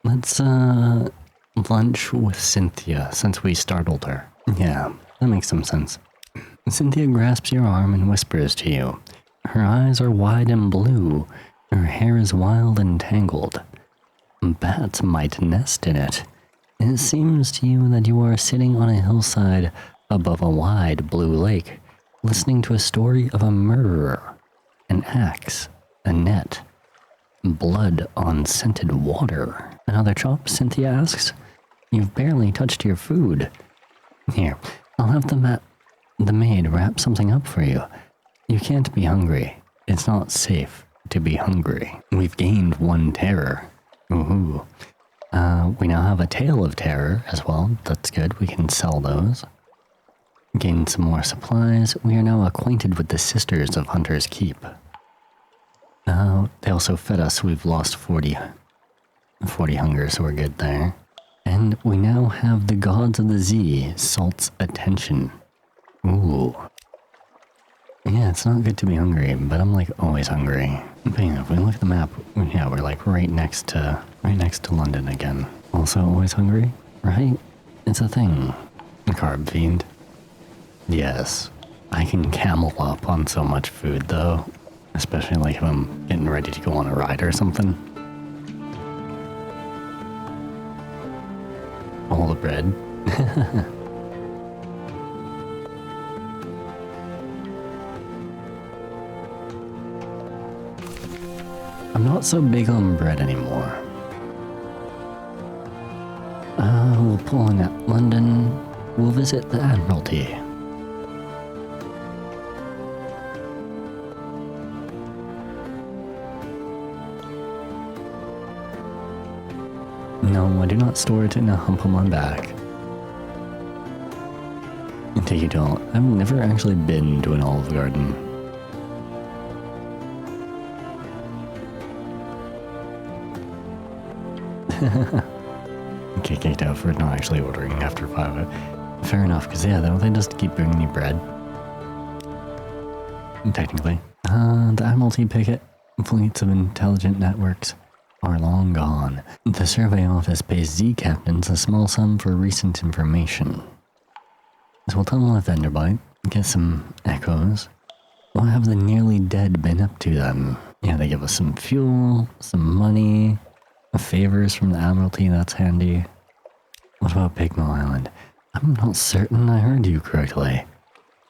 Let's, lunch with Cynthia, since we startled her. Yeah, that makes some sense. Cynthia grasps your arm and whispers to you. Her eyes are wide and blue. Her hair is wild and tangled. Bats might nest in it. It seems to you that you are sitting on a hillside above a wide blue lake, listening to a story of a murderer, an axe, a net, blood on scented water. Another chop, Cynthia asks. You've barely touched your food. Here, I'll have the maid wrap something up for you. You can't be hungry. It's not safe to be hungry. We've gained 1 terror. Ooh. We now have a tale of terror as well. That's good. We can sell those. Gain some more supplies. We are now acquainted with the sisters of Hunter's Keep. They also fed us. We've lost 40 hunger, so we're good there. And we now have the gods of the Z, Salt's attention. Ooh. Yeah, it's not good to be hungry, but I'm like always hungry. But yeah, if we look at the map, yeah, we're like right next to London again. Also always hungry, right? It's a thing. Carb fiend. Yes. I can camel up on so much food though. Especially like if I'm getting ready to go on a ride or something. All the bread. I'm not so big on bread anymore. We'll pull in at London. We'll visit the Admiralty. No, I do not store it in a hump on my back. Until you don't. I've never actually been to an Olive Garden. Get kicked out for not actually ordering after 5. Fair enough, because yeah, they just keep bringing you bread. Technically. The Admiralty picket fleets of intelligent networks are long gone. The survey office pays Z captains a small sum for recent information. So we'll tunnel a Venderbite, get some echoes. What have the nearly dead been up to then? Yeah, they give us some fuel, some money, favors from the Admiralty, that's handy. What about Pigmo Island? I'm not certain I heard you correctly.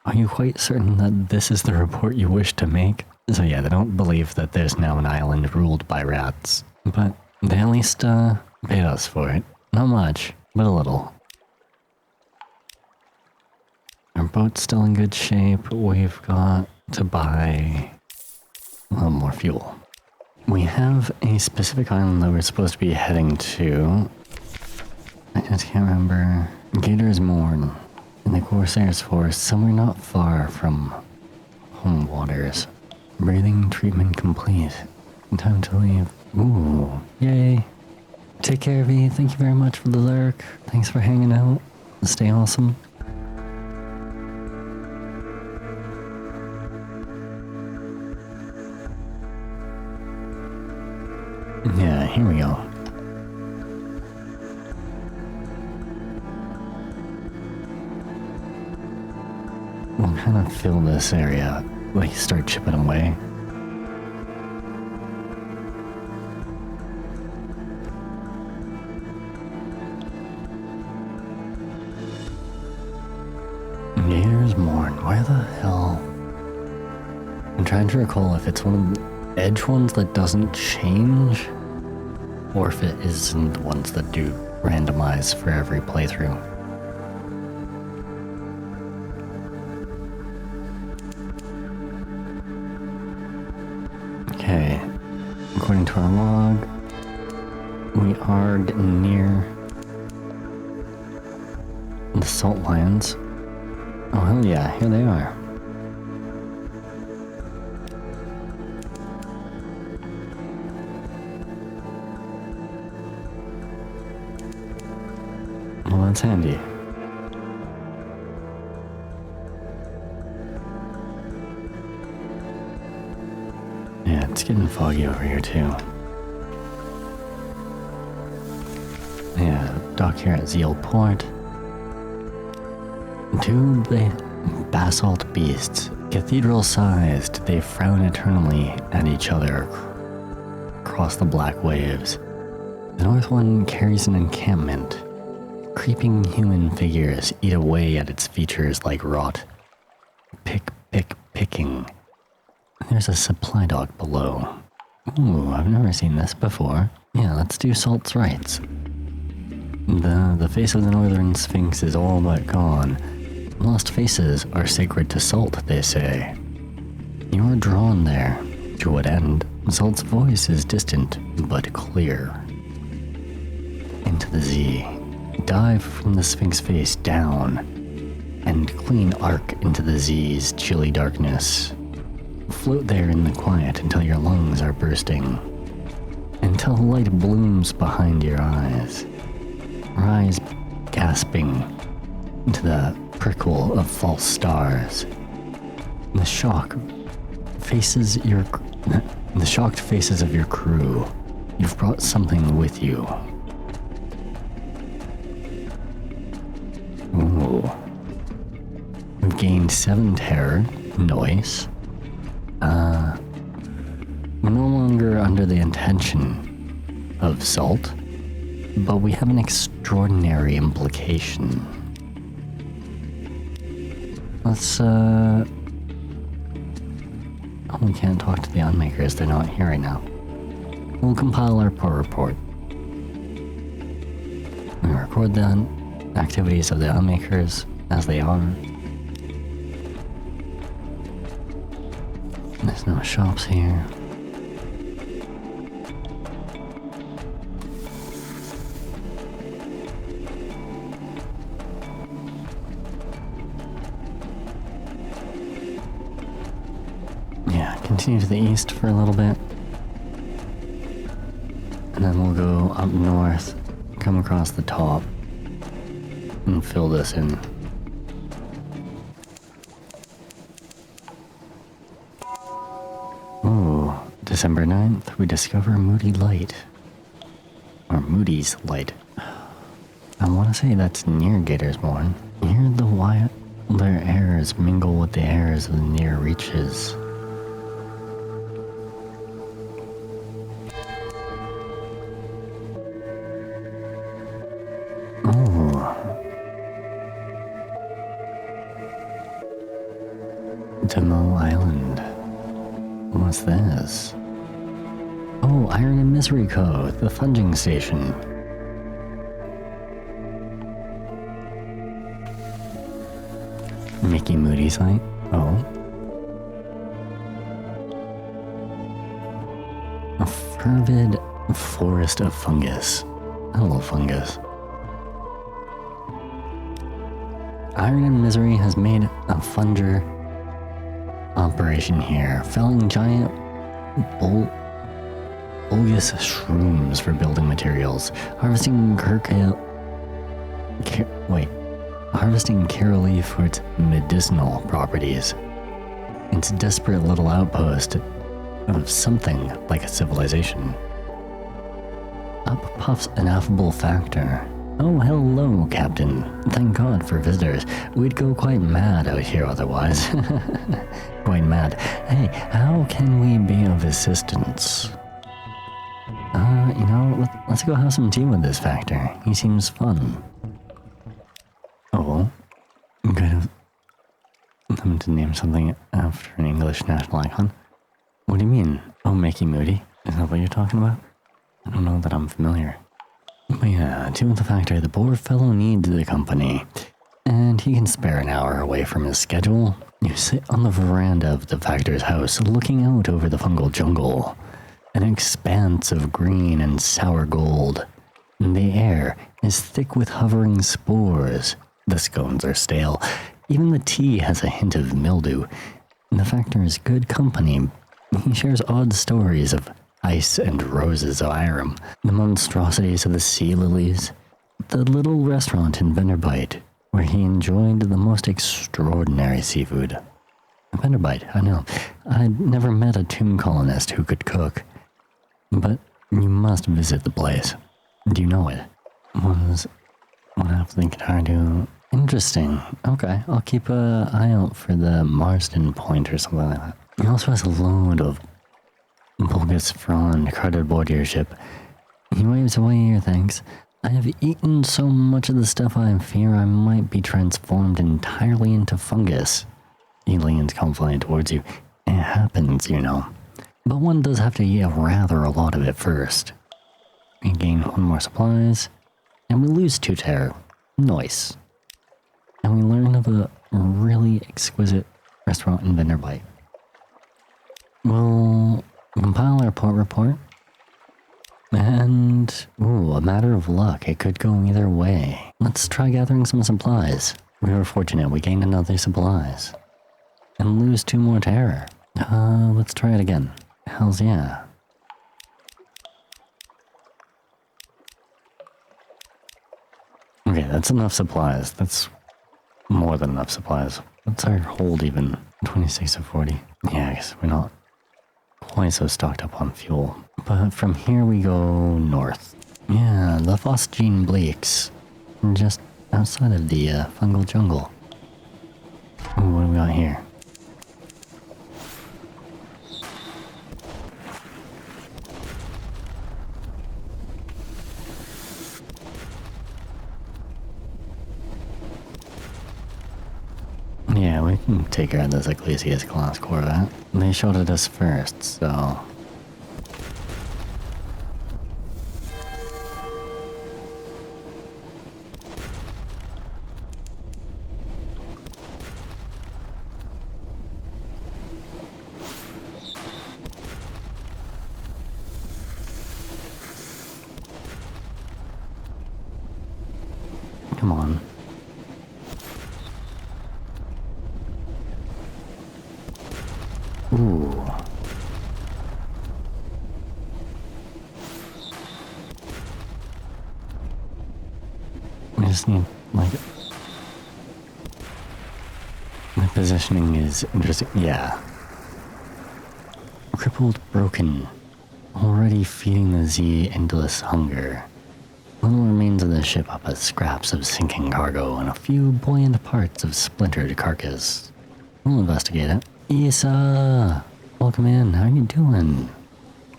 Are you quite certain that this is the report you wish to make? So yeah, they don't believe that there's now an island ruled by rats. But they at least paid us for it. Not much, but a little. Our boat's still in good shape. We've got to buy a little more fuel. We have a specific island that we're supposed to be heading to. I just can't remember. Gator's Morn in the Corsair's Forest, somewhere not far from home waters. Breathing treatment complete. Time to leave. Ooh, yay. Take care, V. Thank you very much for the lurk. Thanks for hanging out. Stay awesome. Yeah, here we go. We'll kind of fill this area, like start chipping away. Gator's Morn, where the hell? I'm trying to recall if it's one of the edge ones that doesn't change, or if it isn't the ones that do randomize for every playthrough. Okay, according to our log, we are getting near the salt lions. Oh hell yeah, here they are. Well, that's handy. Yeah, it's getting foggy over here too. Yeah, dock here at Zeal Port. Two basalt beasts, cathedral-sized, they frown eternally at each other across the black waves. The north one carries an encampment. Creeping human figures eat away at its features like rot. Picking. There's a supply dock below. Ooh, I've never seen this before. Yeah, let's do Salt's rights. The face of the northern sphinx is all but gone. Lost faces are sacred to Salt, they say. You are drawn there. To what end? Salt's voice is distant, but clear. Into the Z. Dive from the sphinx face down, and clean arc into the Z's chilly darkness. Float there in the quiet until your lungs are bursting. Until light blooms behind your eyes. Rise gasping into the prickle of false stars. The shocked faces of your crew. You've brought something with you. Ooh. We've gained 7 terror. Noise. We're no longer under the intention of Salt, but we have an extraordinary implication. Let's, Oh, we can't talk to the unmakers, they're not here right now. We'll compile our report. We record the activities of the unmakers as they are. There's no shops here. Yeah, continue to the east for a little bit. And then we'll go up north, come across the top, and fill this in. Oh, December 9th, we discover Moody Light. Or Moody's Light. I want to say that's near Gatorsmorn. Here the wilder airs mingle with the airs of the near reaches. Oh. Demo Island. What's this? Oh, Iron and Misery Co., the funging station. Mickey Moody's site? Oh. A fervid forest of fungus. Hello, fungus. Iron and Misery has made a funger operation here, felling giant bulbous shrooms for building materials, harvesting harvesting Carolee for its medicinal properties. It's a desperate little outpost of something like a civilization. Up puffs an affable factor. Oh, hello, Captain. Thank God for visitors. We'd go quite mad out here otherwise. Quite mad. Hey, how can we be of assistance? Let's go have some tea with this factor. He seems fun. Oh, I'm kind of... I'm to name something after an English national icon. What do you mean? Oh, Mickey Moody? Is that what you're talking about? I don't know that I'm familiar. But yeah, tea with the factor. The poor fellow needs the company. And he can spare an hour away from his schedule. You sit on the veranda of the factor's house, looking out over the fungal jungle. An expanse of green and sour gold. The air is thick with hovering spores. The scones are stale. Even the tea has a hint of mildew. The factor is good company. He shares odd stories of ice and roses of Irem, the monstrosities of the sea lilies, the little restaurant in Venderbite, where he enjoyed the most extraordinary seafood. Venderbite, I know. I'd never met a tomb colonist who could cook. But you must visit the place. Do you know it? What happened to the guitar do? Interesting. Okay, I'll keep an eye out for the Marsden Point or something like that. He also has a load of bogus frond crowded aboard your ship. He waves away your thanks. I have eaten so much of the stuff I fear I might be transformed entirely into fungus. He leans confidently towards you. It happens, you know. But one does have to eat rather a lot of it first. We gain 1 more supplies, and we lose 2 terror. Nice. And we learn of a really exquisite restaurant in Venderbite. We'll compile our port report. And, a matter of luck. It could go either way. Let's try gathering some supplies. We were fortunate. We gained another supplies. And lose 2 more terror. Let's try it again. Hells yeah. Okay, that's enough supplies. That's more than enough supplies. What's our hold even? 26 of 40. Yeah, I guess we're not quite so stocked up on fuel. But from here we go north. Yeah, the Phosgene Bleaks. Just outside of the fungal jungle. Ooh, what do we got here? Yeah, we can take care of this Ecclesias class Corvette. They shot at us first, so... Come on. Ooh. just need, like... My positioning is interesting. Yeah. Crippled, broken. Already feeding the Z endless hunger. Little remains of the ship up as scraps of sinking cargo and a few buoyant parts of splintered carcass. We'll investigate it. Issa! Welcome in. How you doing?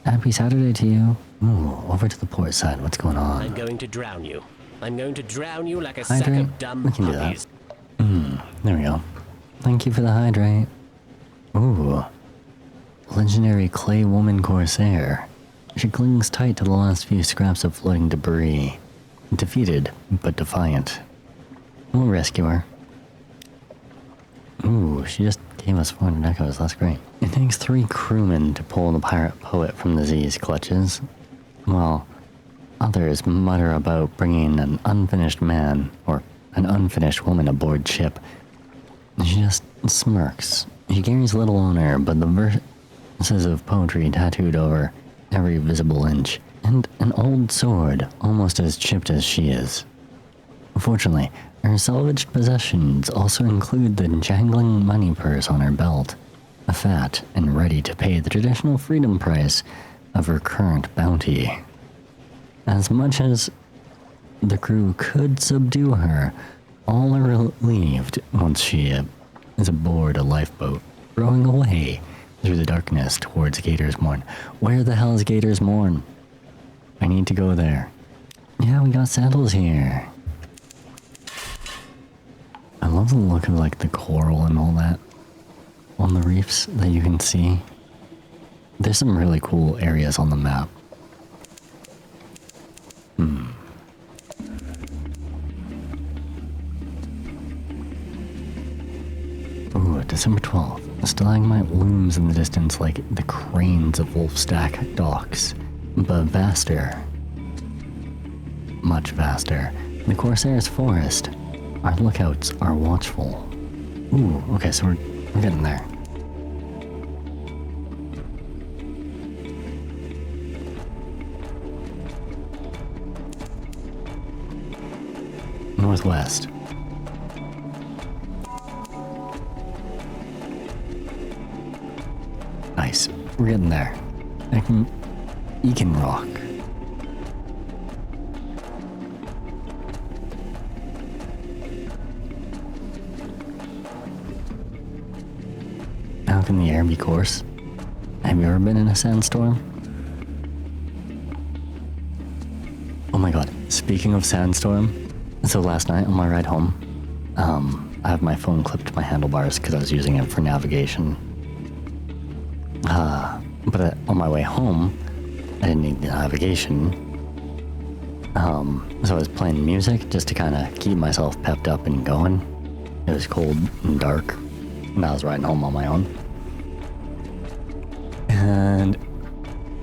Happy Saturday to you. Ooh, over to the port side. What's going on? I'm going to drown you. I'm going to drown you like a Hydrate? sack of dumb We can puppies. do that. There we go. Thank you for the hydrate. Ooh. Legendary clay woman corsair. She clings tight to the last few scraps of floating debris. Defeated, but defiant. We'll rescue her. Ooh, she just gave us 400 echoes. That's great. It takes 3 crewmen to pull the pirate poet from the Z's clutches. While others mutter about bringing an unfinished man or an unfinished woman aboard ship. She just smirks. She carries little on her, but the verses of poetry tattooed over every visible inch, and an old sword almost as chipped as she is. Fortunately, her salvaged possessions also include the jangling money purse on her belt, fat and ready to pay the traditional freedom price of her current bounty. As much as the crew could subdue her, all are relieved once she is aboard a lifeboat, rowing away through the darkness towards Gator's Morn. Where the hell is Gator's Morn? I need to go there. Yeah, we got sandals here. I love the look of like the coral and all that on the reefs that you can see. There's some really cool areas on the map. Ooh, December 12th. A stalagmite looms in the distance like the cranes of Wolfstack docks, but vaster. Much vaster. The Corsair's forest. Our lookouts are watchful. Ooh, okay, so we're getting there. Northwest. Nice. We're getting there. Ekin Rock. How can the air be coarse? Have you ever been in a sandstorm? Oh my god, speaking of sandstorm, so last night on my ride home, I have my phone clipped to my handlebars because I was using it for navigation. But on my way home, I didn't need the navigation. So I was playing music just to kind of keep myself pepped up and going. It was cold and dark, and I was riding home on my own. And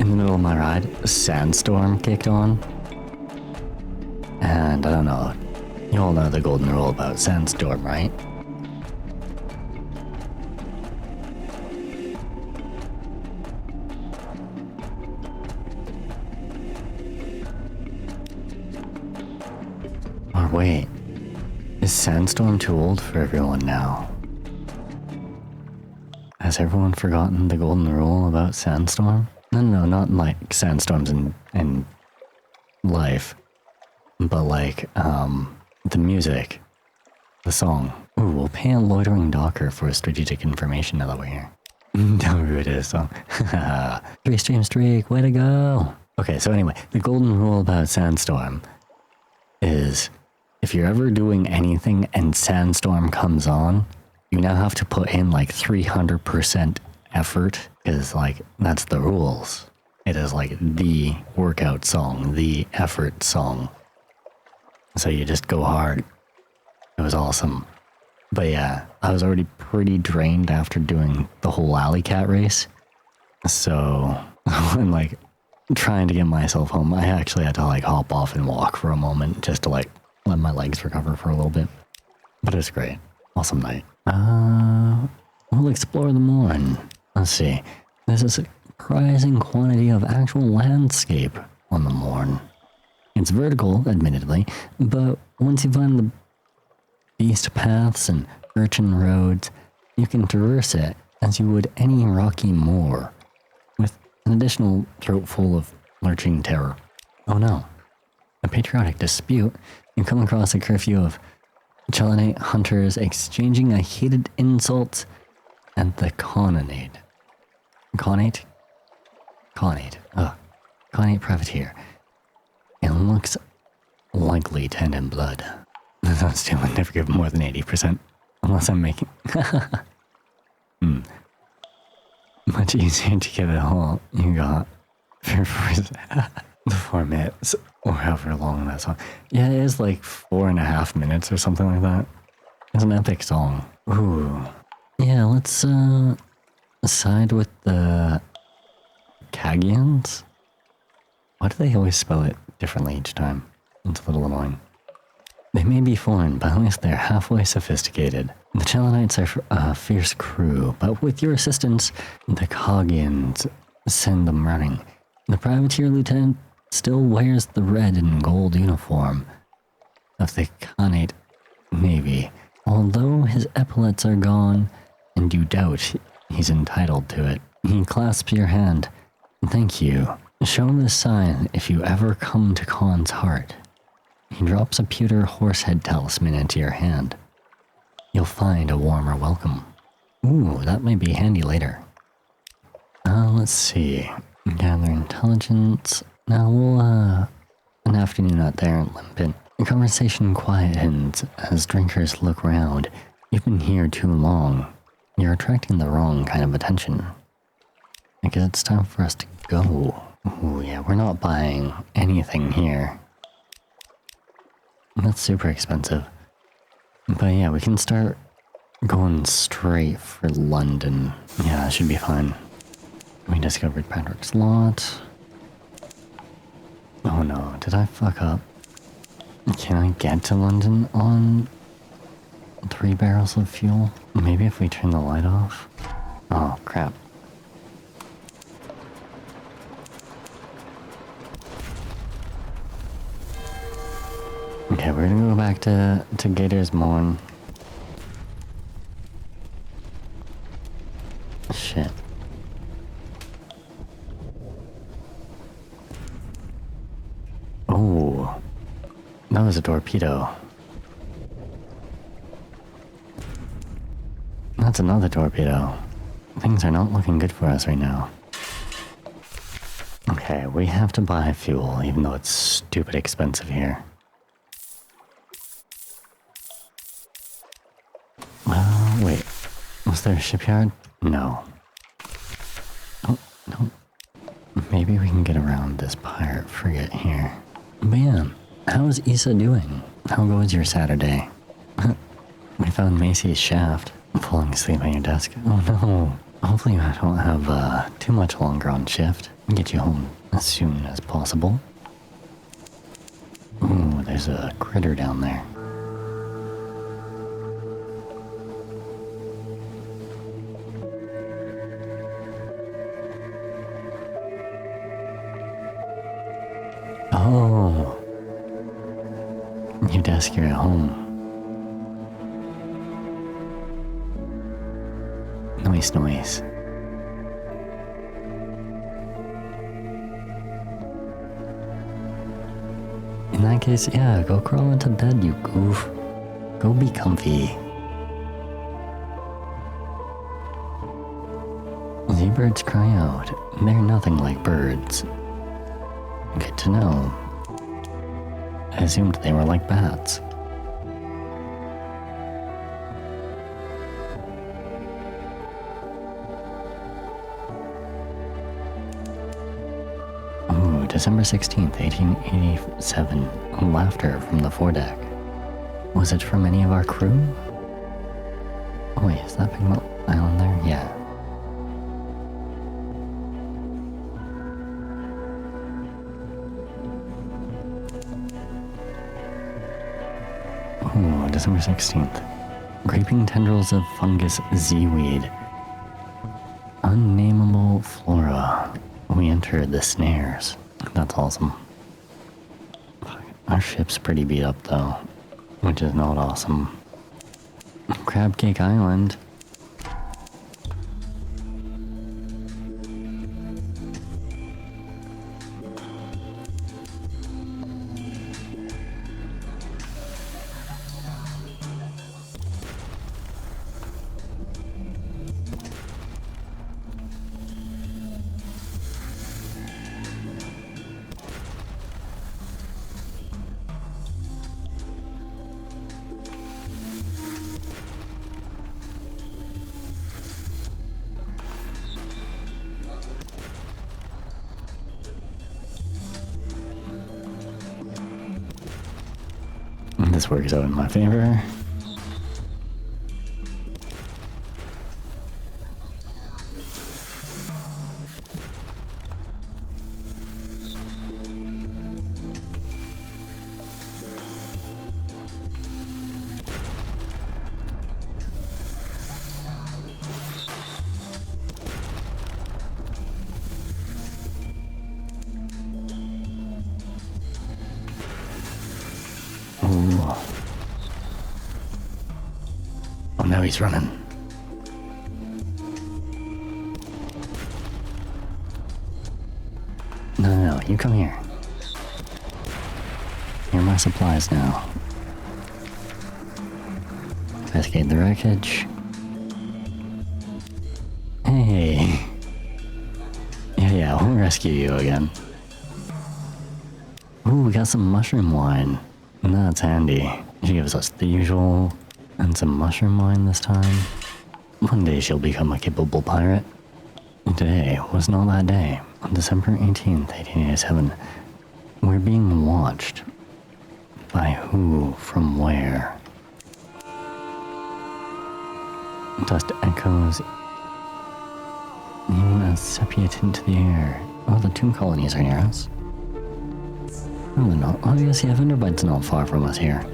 in the middle of my ride, a sandstorm kicked on. And I don't know, you all know the golden rule about sandstorm, right? Or wait, is sandstorm too old for everyone now? Has everyone forgotten the golden rule about sandstorm? No, not like sandstorms in life, but like, the music, the song. Ooh, we'll pay a loitering docker for strategic information now that we're here. Don't ruin it, song. 3-stream streak, way to go! Okay, so anyway, the golden rule about sandstorm is if you're ever doing anything and sandstorm comes on, you now have to put in like 300% effort, because like that's the rules. It is like the workout song, the effort song. So you just go hard. It was awesome. But yeah, I was already pretty drained after doing the whole alley cat race. So when like trying to get myself home, I actually had to like hop off and walk for a moment just to like let my legs recover for a little bit. But it was great. Awesome night. We'll explore the morn. Let's see. There's a surprising quantity of actual landscape on the morn. It's vertical, admittedly, but Once you find the beast paths and urchin roads, you can traverse it as you would any rocky moor, with an additional throat full of lurching terror. Oh no. A patriotic dispute, you come across a curfew of Chelonate hunters exchanging a heated insult at the Connate. Connate? Connate. Ugh. Connate privateer. It looks likely to end in blood. Those two would never give more than 80%. Unless I'm making... Much easier to get it all you got for 4 minutes, or however long that song. Yeah, it is like 4.5 minutes or something like that. It's an epic song. Ooh. Yeah, let's side with the Kagians. Why do they always spell it differently each time? It's a little annoying. They may be foreign, but at least they're halfway sophisticated. The Chelonites are a fierce crew, but with your assistance, the Kagians send them running. The privateer lieutenant still wears the red and gold uniform of the Connate Navy. Although his epaulets are gone, and you doubt he's entitled to it, he clasps your hand. Thank you. Show him this sign if you ever come to Khan's heart. He drops a pewter horsehead talisman into your hand. You'll find a warmer welcome. Ooh, that may be handy later. Let's see. Gather intelligence. Now we'll, an afternoon out there in Limpin. The conversation quietens as drinkers look round. You've been here too long. You're attracting the wrong kind of attention. I guess it's time for us to go. Ooh, yeah, we're not buying anything here. That's super expensive. But yeah, we can start going straight for London. Yeah, that should be fine. We discovered Patrick's lot. Oh no, did I fuck up? Can I get to London on 3 barrels of fuel? Maybe if we turn the light off? Oh, crap. Okay, we're gonna go back to Gator's Morn. Shit. Oh, that was a torpedo. That's another torpedo. Things are not looking good for us right now. Okay, we have to buy fuel, even though it's stupid expensive here. Wait. Was there a shipyard? No. Oh, no. Maybe we can get around this pirate frigate here. Man, how's Issa doing? How goes your Saturday? We found Macy's shaft. Falling asleep at your desk. Oh no. Hopefully I don't have too much longer on shift. Get you home as soon as possible. Ooh, there's a critter down there. Oh. Your desk here at home. Noise. In that case, yeah, go crawl into bed, you goof. Go be comfy. Seabirds cry out. They're nothing like birds. Good to know. I assumed they were like bats. December 16th, 1887. Laughter from the foredeck. Was it from any of our crew? Oh wait, is that Pigment Island there? Yeah. Oh, December 16th. Creeping tendrils of fungus seaweed. Unnameable flora. We entered the snares. That's awesome. Our ship's pretty beat up though. which is not awesome. Crab Cake Island. This works out in my favor. Ooh. Oh, now he's running. No, you come here. Here are my supplies now. Investigate the wreckage. Hey. Yeah, we'll rescue you again. Ooh, we got some mushroom wine. That's handy. She gives us the usual and some mushroom wine this time. One day she'll become a capable pirate. Today was not that day. On December 18th, 1887, we're being watched. By who, from where? Dust echoes even as sepia tint to the air. Oh, the tomb colonies are near us. No, they're not. Oh, yes, yeah, Vanderbite's not far from us here.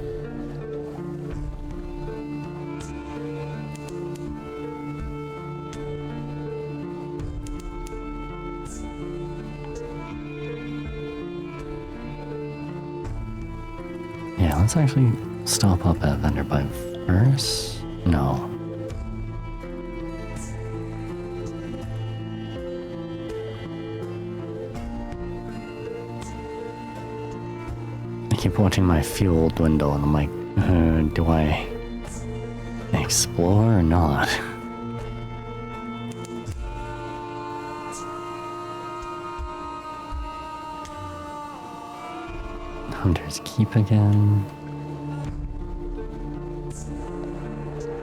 Yeah, let's actually stop up at Vanderbite first. No. I keep watching my fuel dwindle and I'm like, do I explore or not? Hunter's Keep again.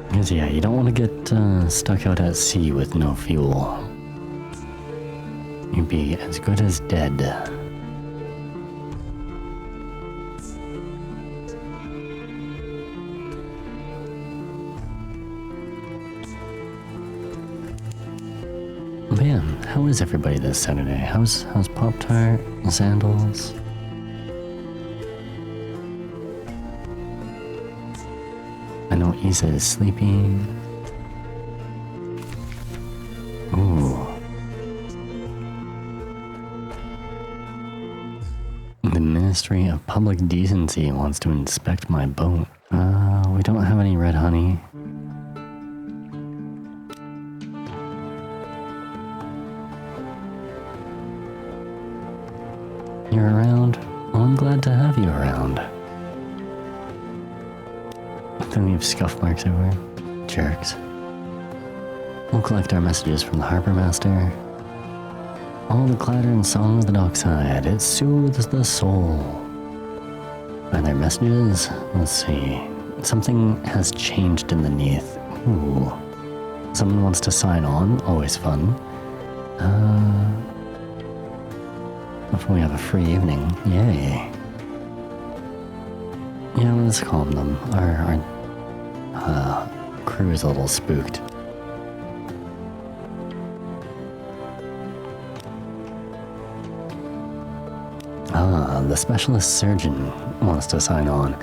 Because yeah, you don't want to get stuck out at sea with no fuel. You'd be as good as dead. But yeah, how is everybody this Saturday? How's Pop-Tart, Sandals? I know Isa is sleeping. Ooh. The Ministry of Public Decency wants to inspect my boat. We don't have any red honey. You're around? Well, I'm glad to have you around. They leave scuff marks everywhere. Jerks. We'll collect our messages from the harbor master. All the clatter and song of the dockside, it soothes the soul. Are there messages? Let's see. Something has changed underneath. Ooh. Someone wants to sign on, always fun. Before we have a free evening, yay. Yeah, let's calm them. Our crew is a little spooked. The specialist surgeon wants to sign on.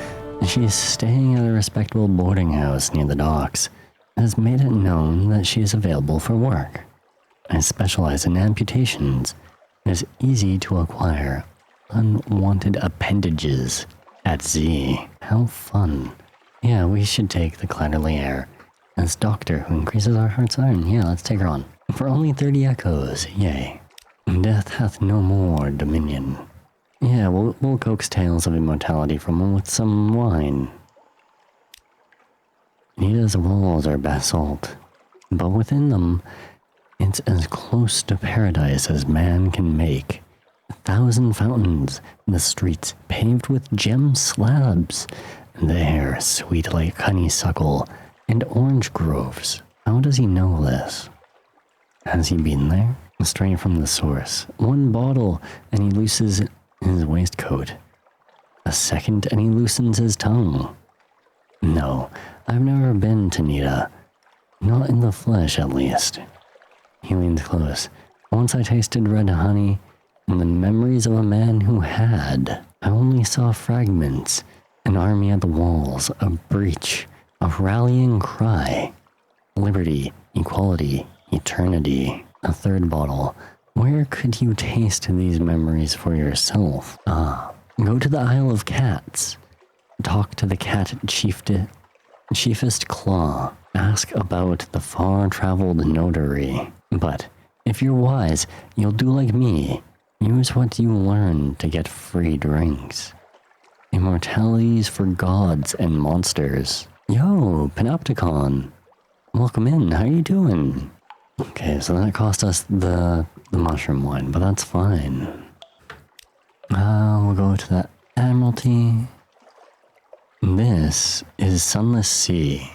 She's staying at a respectable boarding house near the docks. Has made it known that she is available for work. I specialize in amputations. It is easy to acquire unwanted appendages At Z. How fun. Yeah, we should take the Clatterly Air. As Doctor, who increases our heart's iron. Yeah, let's take her on. For only 30 echoes. Yay. Death hath no more dominion. Yeah, we'll coax tales of immortality from him with some wine. Nita's walls are basalt, but within them, it's as close to paradise as man can make. 1,000 fountains, the streets paved with gem slabs, and the air sweet like honeysuckle and orange groves. How does he know this? Has he been there? Straight from the source. One bottle, and he loosens his waistcoat. A second, and he loosens his tongue. No, I've never been to Nita. Not in the flesh, at least. He leans close. Once I tasted red honey, and the memories of a man who had. I only saw fragments, an army at the walls, a breach, a rallying cry. Liberty, equality, eternity. A third bottle. Where could you taste these memories for yourself? Go to the Isle of Cats. Talk to the cat chiefest claw. Ask about the far-traveled notary. But if you're wise, you'll do like me. Use what you learn to get free drinks. Immortalities for gods and monsters. Yo, Panopticon. Welcome in, how you doing? Okay, so that cost us the mushroom wine, but that's fine. We'll go to the Admiralty. This is Sunless Sea.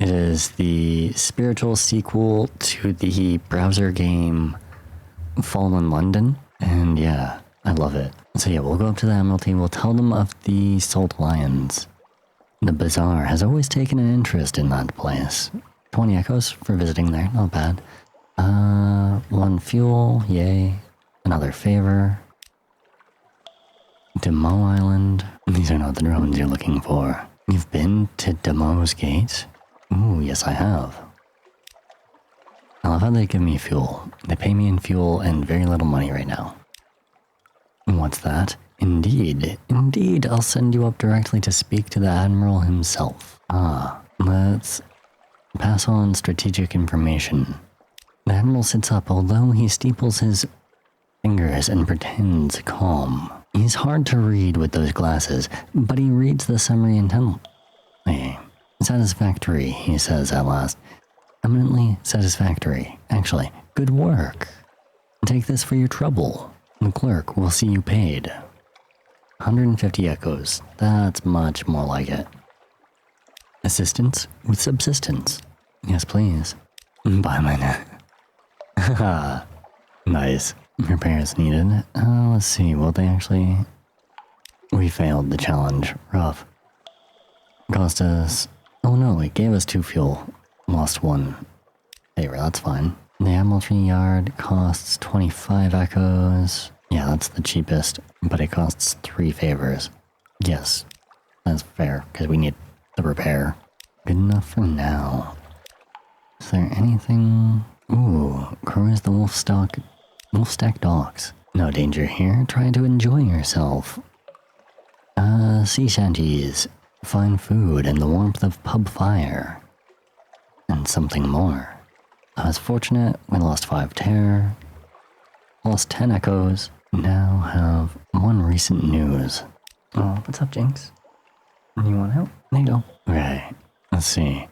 It is the spiritual sequel to the browser game Fallen London, and yeah, I love it. So yeah, we'll go up to the Admiralty, we'll tell them of the Salt Lions. The Bazaar has always taken an interest in that place. 20 echoes for visiting there, not bad. 1 fuel, yay. Another favor. Demo Island. These are not the drones you're looking for. You've been to Demo's Gate? Ooh, yes I have. I love how they give me fuel. They pay me in fuel and very little money right now. What's that? Indeed, I'll send you up directly to speak to the Admiral himself. Let's pass on strategic information. The Admiral sits up, although he steeples his fingers and pretends calm. He's hard to read with those glasses, but he reads the summary intently. Satisfactory, he says at last. Eminently satisfactory. Actually, good work. Take this for your trouble. The clerk will see you paid. 150 echoes. That's much more like it. Assistance with subsistence. Yes, please. Buy my net. Haha. Nice. Repairs needed. Let's see, will they actually... We failed the challenge. Rough. Cost us... Oh no, it gave us 2 fuel. Lost 1. Favor, that's fine. The Admiralty Yard costs 25 echoes. Yeah, that's the cheapest, but it costs 3 favors. Yes, that's fair, because we need the repair. Good enough for now. Is there anything... Ooh, cruise the Wolfstack docks. No danger here, try to enjoy yourself. Sea shanties, fine food, and the warmth of pub fire. And something more. I was fortunate, we lost 5 terror, lost 10 echoes, now have 1 recent news. Oh, what's up, Jinx? You want help? There you go. Right, let's see.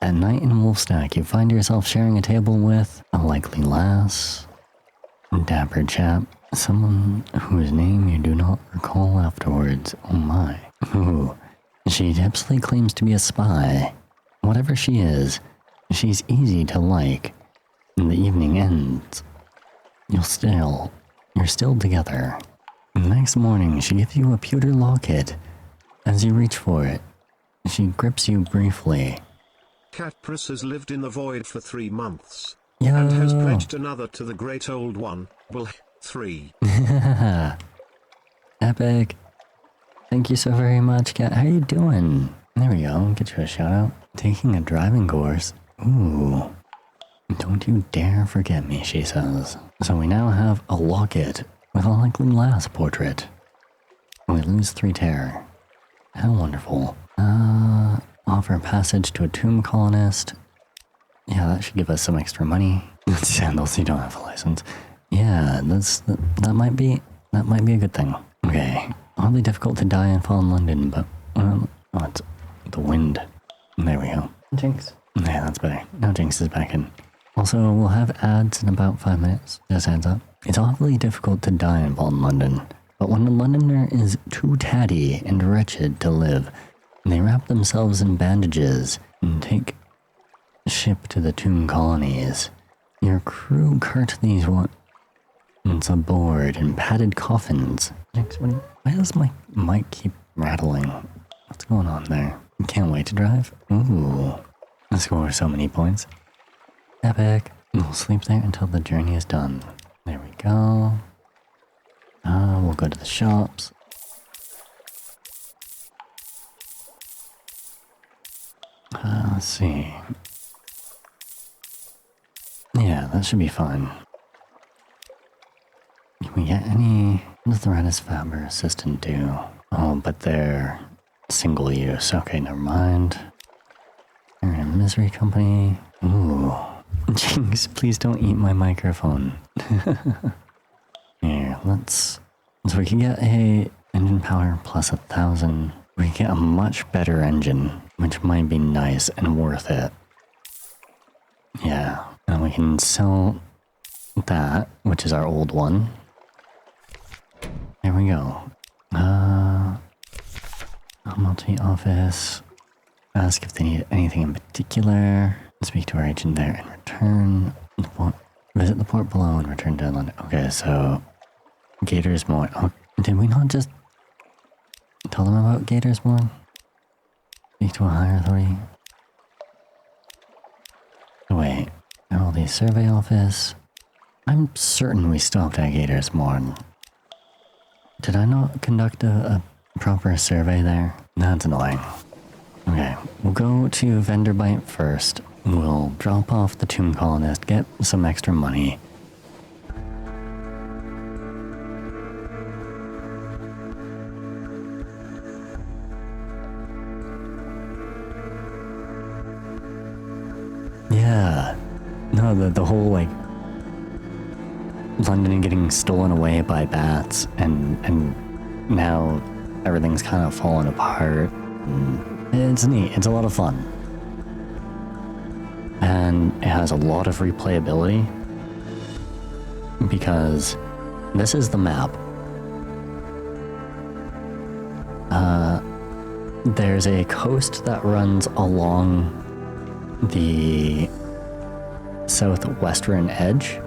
At night in Wolfstack, you find yourself sharing a table with a likely lass, dapper chap, someone whose name you do not recall afterwards. Oh my. Ooh, she tipsily claims to be a spy. Whatever she is, she's easy to like. The evening ends. You're still together. The next morning, she gives you a pewter locket. As you reach for it, she grips you briefly. Catpris has lived in the void for 3 months. Yo. And has pledged another to the great old one. Well, 3. Epic. Thank you so very much, Cat. How you doing? There we go. Get you a shout out. Taking a driving course. Ooh. Don't you dare forget me, she says. So we now have a locket with a likely lass portrait. We lose 3 terror. How wonderful. Offer passage to a tomb colonist. Yeah, that should give us some extra money. Sandals, you don't have a license. Yeah, that might be a good thing. Okay. Oddly difficult to die and fall in London, but oh, it's the wind. There we go. Jinx. Yeah, that's better. Now Jinx is back in. Also, we'll have ads in about 5 minutes. Just heads up. It's awfully difficult to die and fall in London, but when a Londoner is too tatty and wretched to live, they wrap themselves in bandages and take ship to the tomb colonies. Your crew cart these ones aboard in padded coffins. Why does my mic keep rattling? What's going on there? Can't wait to drive. Ooh, I score so many points. Epic. We'll sleep there until the journey is done. There we go. We'll go to the shops. Let's see. Yeah, that should be fine. Can we get any... What does the Radis Faber assistant do? Oh, but they're single use. Okay, never mind. They're in a misery company. Ooh. Jinx, please don't eat my microphone. Here, let's... So we can get a engine power plus 1,000. We can get a much better engine, which might be nice and worth it. Yeah, and we can sell that, which is our old one. There we go. Multi-office. Ask if they need anything in particular. Speak to our agent there and return. Visit the port below and return to London. Okay, so... Gators Moor. Oh, did we not just tell them about Gators Moor? Speak to a higher authority. Oh, wait. Oh, the survey office. I'm certain we stopped at Gators Moor. Did I not conduct a proper survey there? That's annoying. Okay, we'll go to Venderbite first. We'll drop off the tomb colonist, get some extra money. Yeah. No, the whole, like, London getting stolen away by bats, and now everything's kind of falling apart. It's neat. It's a lot of fun. And it has a lot of replayability, because this is the map. There's a coast that runs along the southwestern edge.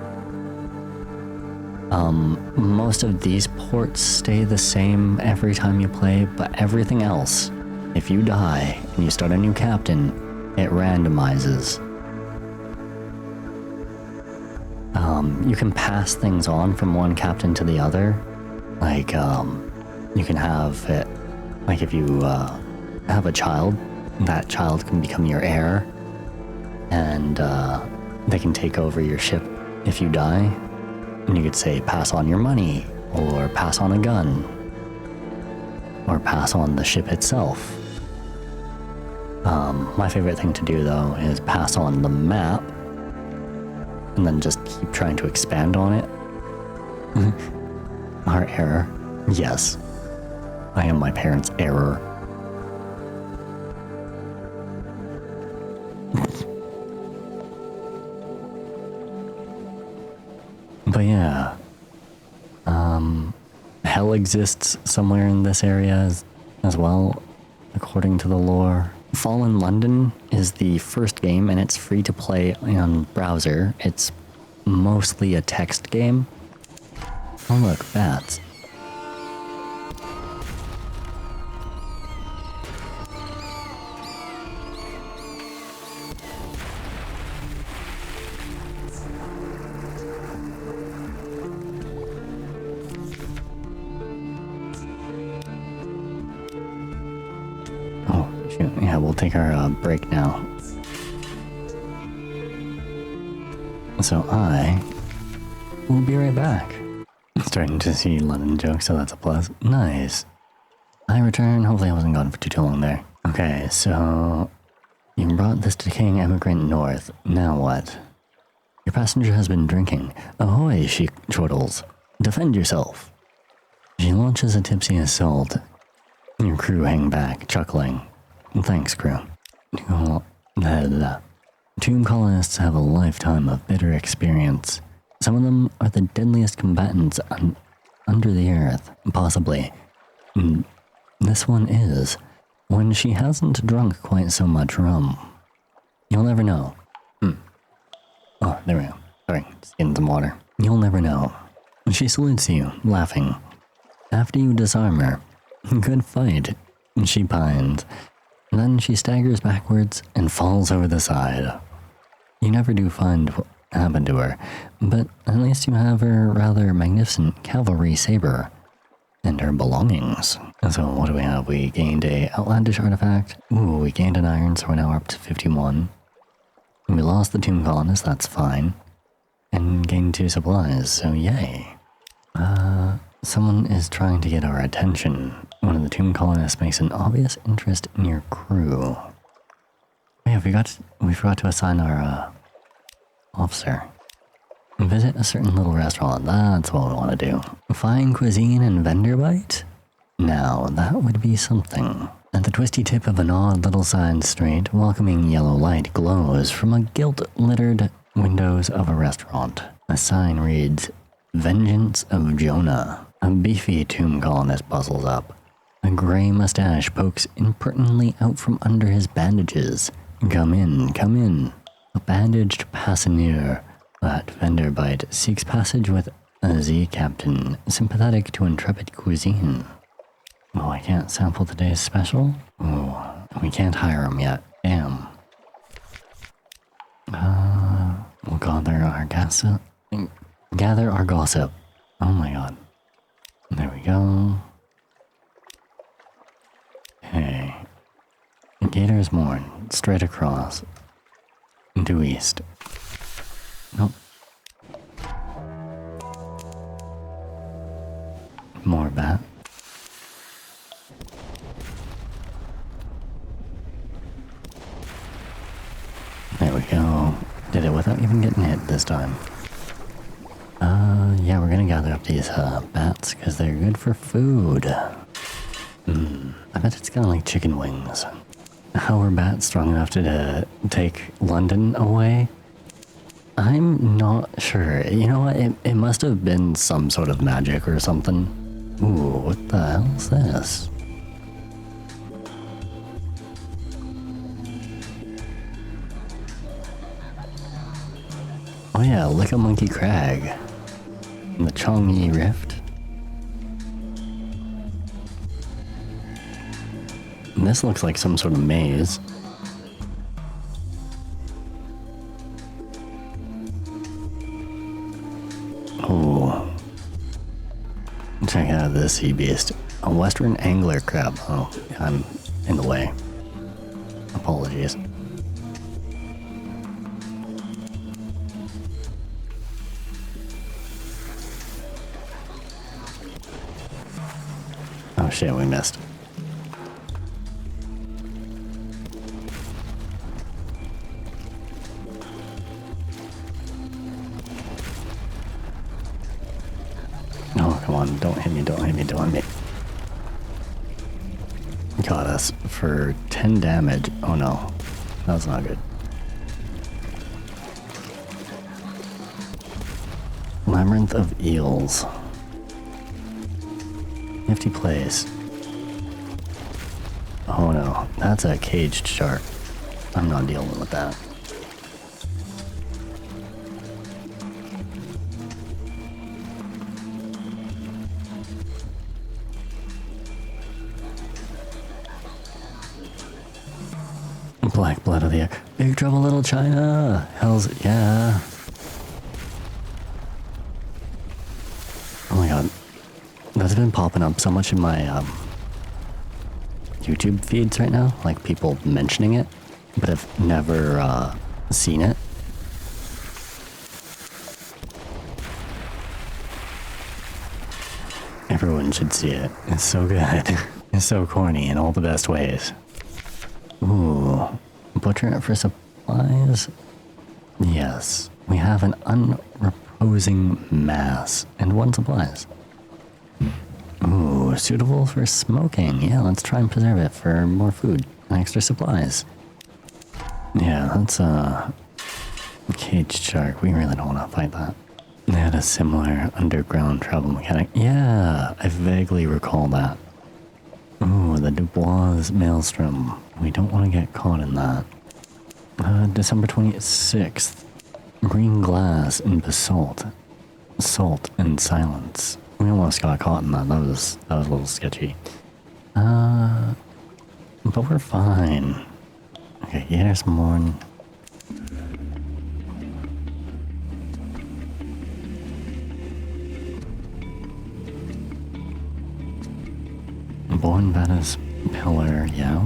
Most of these ports stay the same every time you play, but everything else, if you die and you start a new captain, it randomizes. You can pass things on from one captain to the other. Like, you can have it, like if you have a child, that child can become your heir, and they can take over your ship if you die. And you could say, pass on your money, or pass on a gun, or pass on the ship itself. My favorite thing to do, though, is pass on the map, and then just keep trying to expand on it. Our error. Yes. I am my parents' error. But yeah, hell exists somewhere in this area as well, according to the lore. Fallen London is the first game, and it's free to play on browser. It's mostly a text game. Oh look, bats. Yeah, we'll take our break now. So I will be right back. Starting to see London jokes, so that's a plus. Nice. I return. Hopefully I wasn't gone for too long there. Okay, so you brought this decaying emigrant north. Now what? Your passenger has been drinking. Ahoy, she chortles. Defend yourself. She launches a tipsy assault. Your crew hang back, chuckling. Thanks, crew. Tomb colonists have a lifetime of bitter experience. Some of them are the deadliest combatants under the earth, possibly. This one is. When she hasn't drunk quite so much rum. You'll never know. Oh, there we go. Sorry, just getting some water. You'll never know. She salutes you, laughing. After you disarm her, good fight. She pines. Then she staggers backwards and falls over the side. You never do find what happened to her, but at least you have her rather magnificent cavalry saber and her belongings. So what do we have? We gained a outlandish artifact. Ooh, we gained an iron, so we're now up to 51. We lost the tomb colonist, that's fine. And gained 2 supplies, so yay. Someone is trying to get our attention. One of the tomb colonists makes an obvious interest in your crew. Yeah, we forgot to assign our officer. Visit a certain little restaurant, that's what we want to do. Fine cuisine and vendor bite? Now, that would be something. At the twisty tip of an odd little side street, welcoming yellow light glows from a gilt-littered windows of a restaurant. A sign reads, Vengeance of Jonah. A beefy tomb colonist bustles up. A gray mustache pokes impertinently out from under his bandages. Come in, come in. A bandaged passenger at vendor bite seeks passage with a Z captain, sympathetic to intrepid cuisine. Oh, I can't sample today's special? Oh, we can't hire him yet. Damn. We'll gather our gossip. Gather our gossip. Oh my god. There we go. Okay. Gator's Morn. Straight across. Due east. Nope. More bat. There we go. Did it without even getting hit this time. Yeah, we're gonna gather up these bats because they're good for food. I bet it's kind of like chicken wings. How are bats strong enough to take London away? I'm not sure. You know what? It must have been some sort of magic or something. Ooh, what the hell is this? Oh yeah, Lick a Monkey Crag. In the Chongyi Rift. And this looks like some sort of maze. Oh. Check out this sea beast. A western angler crab. Oh, I'm in the way. Apologies. Oh shit, we missed. Oh, come on, don't hit me, don't hit me, don't hit me. Got us for 10 damage. Oh no, that's not good. Labyrinth of Eels. Nifty place. Oh no, that's a caged shark. I'm not dealing with that. Black blood of the air. Big Trouble Little China. Hell's yeah. Oh my god. That's been popping up so much in my YouTube feeds right now, like people mentioning it, but I've never seen it. Everyone should see it. It's so good. It's It's so corny in all the best ways. Ooh, butcher it for supplies? Yes, we have an unreposing mass and 1 supplies. Ooh, suitable for smoking. Yeah, let's try and preserve it for more food and extra supplies. Yeah, that's a caged shark. We really don't want to fight that. They had a similar underground travel mechanic. Yeah, I vaguely recall that. Ooh, the Dubois Maelstrom. We don't want to get caught in that. December 26th. Green glass and basalt. Salt and silence. We almost got caught in that. That was a little sketchy. But we're fine. Okay, Gators Morn. Born Vetus Pillar, yeah.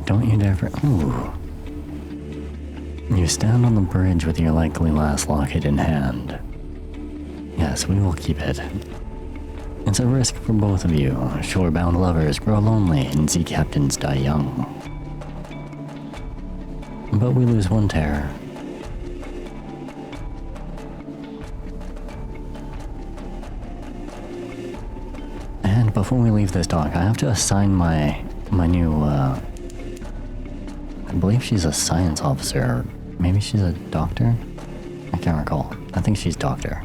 Don't you dare ooh. You stand on the bridge with your likely last locket in hand. Yes, we will keep it. It's a risk for both of you. Shorebound lovers grow lonely and sea captains die young. But we lose 1 terror. And before we leave this dock, I have to assign my new, I believe she's a science officer. Maybe she's a doctor? I can't recall. I think she's doctor.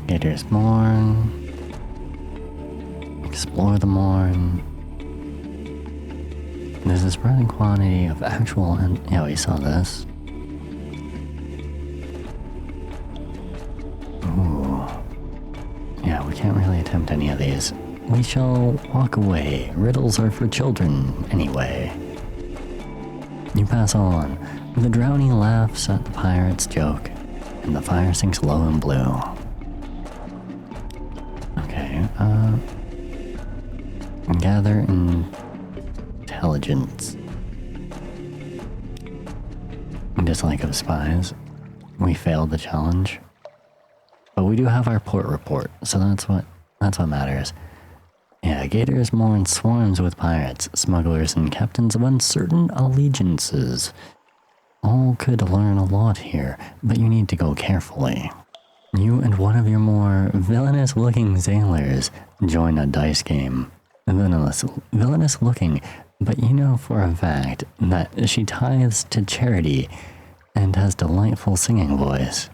Gator's Morn. Explore the Morn. There's a spreading quantity of actual and yeah, we saw this. Ooh. Yeah, we can't really attempt any of these. We shall walk away. Riddles are for children, anyway. You pass on. The drowning laughs at the pirate's joke, and the fire sinks low and blue. Okay, gather intelligence. Dislike of spies. We failed the challenge. But we do have our port report, so that's what matters. Yeah, Gators Morn swarms with pirates, smugglers, and captains of uncertain allegiances. All could learn a lot here, but you need to go carefully. You and one of your more villainous-looking sailors join a dice game. Villainous looking, but you know for a fact that she tithes to charity and has delightful singing voice.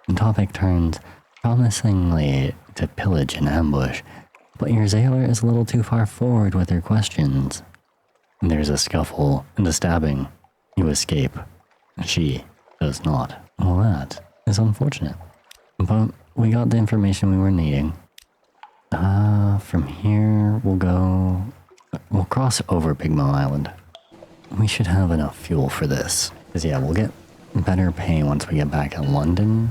The topic turns promisingly to pillage and ambush, but your sailor is a little too far forward with her questions. There's a scuffle and a stabbing. You escape. She does not. Well, that is unfortunate. But we got the information we were needing. From here we'll cross over Big Mo Island. We should have enough fuel for this. Cause yeah, we'll get better pay once we get back in London.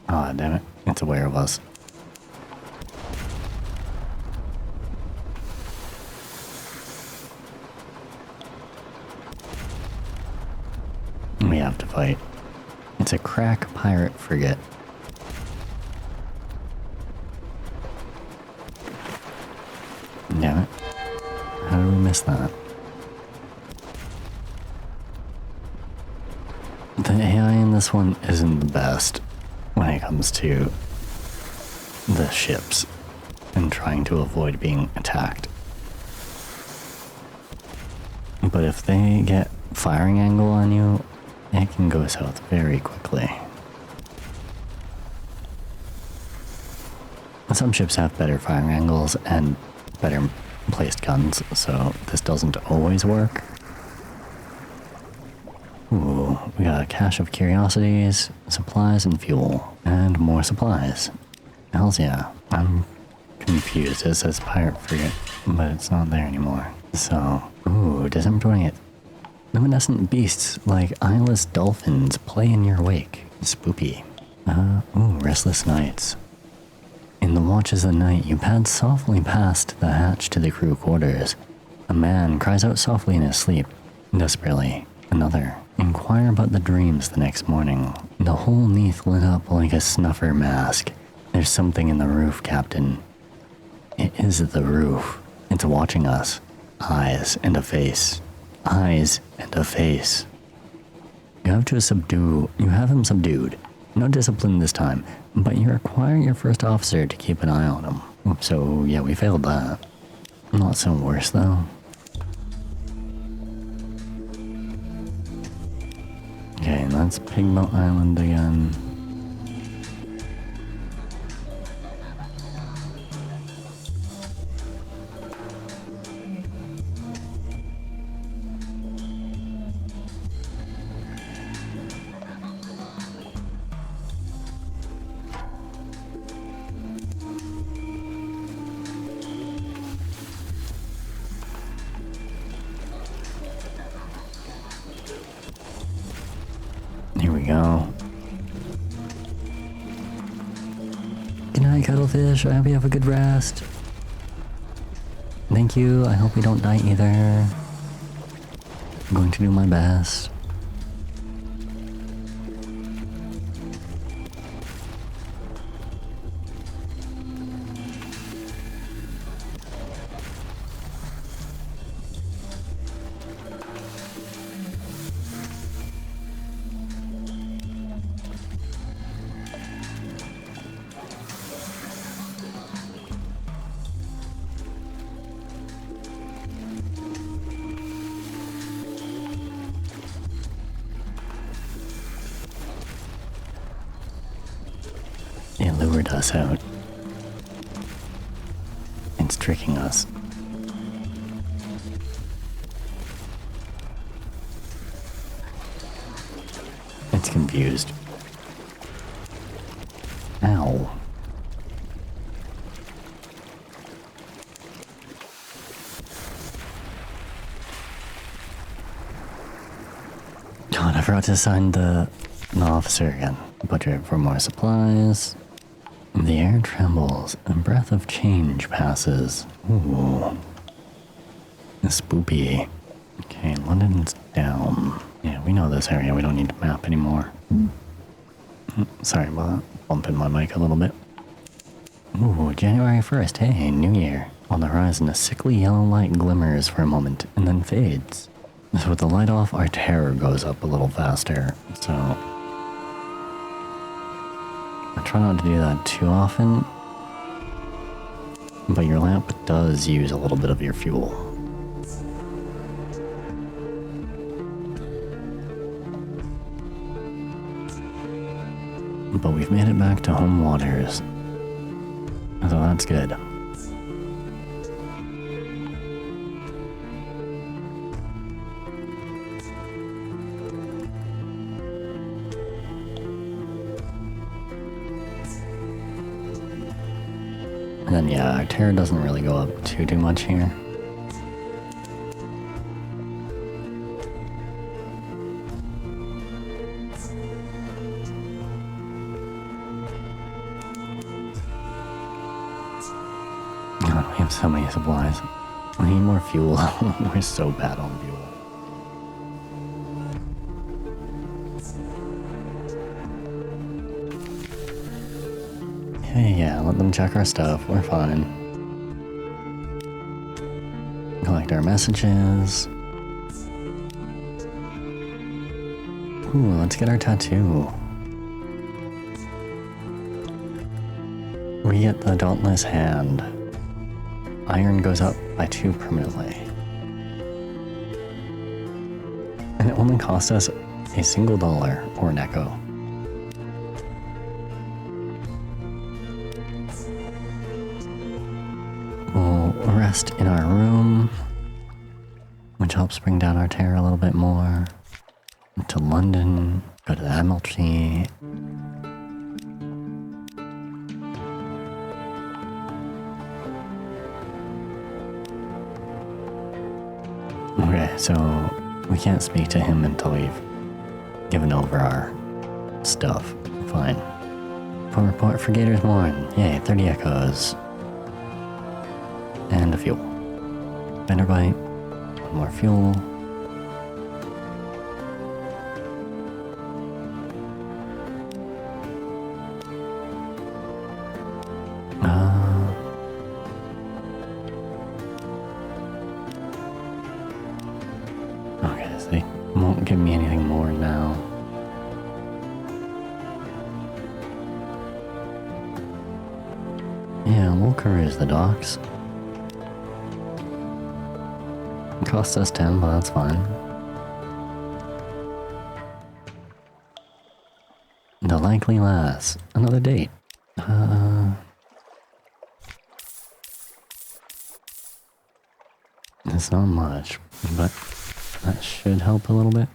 Ah, damn it. It's aware of us. We have to fight. It's a crack pirate frigate. Damn it. How did we miss that? The AI in this one isn't the best when it comes to the ships and trying to avoid being attacked. But if they get firing angle on you, it can go south very quickly. Some ships have better firing angles and better placed guns, so this doesn't always work. Ooh, we got a cache of curiosities, supplies, and fuel. And more supplies. Hells yeah. I'm confused. It says pirate frigate, but it's not there anymore. So, ooh, December 20th. Luminescent beasts like eyeless dolphins play in your wake. Spoopy. Restless nights. In the watches of the night, you pad softly past the hatch to the crew quarters. A man cries out softly in his sleep. Desperately, another inquire about the dreams the next morning. The whole neath lit up like a snuffer mask. There's something in the roof, Captain. It is the roof. It's watching us. Eyes and a face. Eyes and a face. You have him subdued. No discipline this time, but you require your first officer to keep an eye on him. So yeah, we failed that. Not so worse though. Okay, that's Pigmelt Island again. Here we go. Good night, cuttlefish. I hope you have a good rest. Thank you. I hope we don't die either. I'm going to do my best. It lured us out. It's tricking us. It's confused. Ow. God, I forgot to assign the officer again. Budget for more supplies. The air trembles, a breath of change passes. Ooh. It's spoopy. Okay, London's down. Yeah, we know this area, we don't need to map anymore. Sorry about bumping my mic a little bit. Ooh, January 1st, hey, New Year. On the horizon, a sickly yellow light glimmers for a moment, and then fades. So with the light off, our terror goes up a little faster, so I try not to do that too often, but your lamp does use a little bit of your fuel. But we've made it back to home waters, so that's good. And then yeah, our terror doesn't really go up too much here. God, we have so many supplies. We need more fuel. We're so bad on fuel. Yeah, let them check our stuff. We're fine. Collect our messages. Ooh, let's get our tattoo. We get the Dauntless Hand. Iron goes up by 2 permanently. And it only costs us a single dollar or an echo. We'll rest in our room, which helps bring down our terror a little bit more. To London, go to the Admiralty. Okay, so we can't speak to him until we've given over our stuff. Fine. Report for Gators Morn. Yay, 30 echoes. And a fuel. Vendor bite. One more fuel. Okay, so they won't give me anything more now. Yeah, we'll cruise the docks. It costs us 10, but that's fine. The likely lass. Another date. It's not much, but that should help a little bit.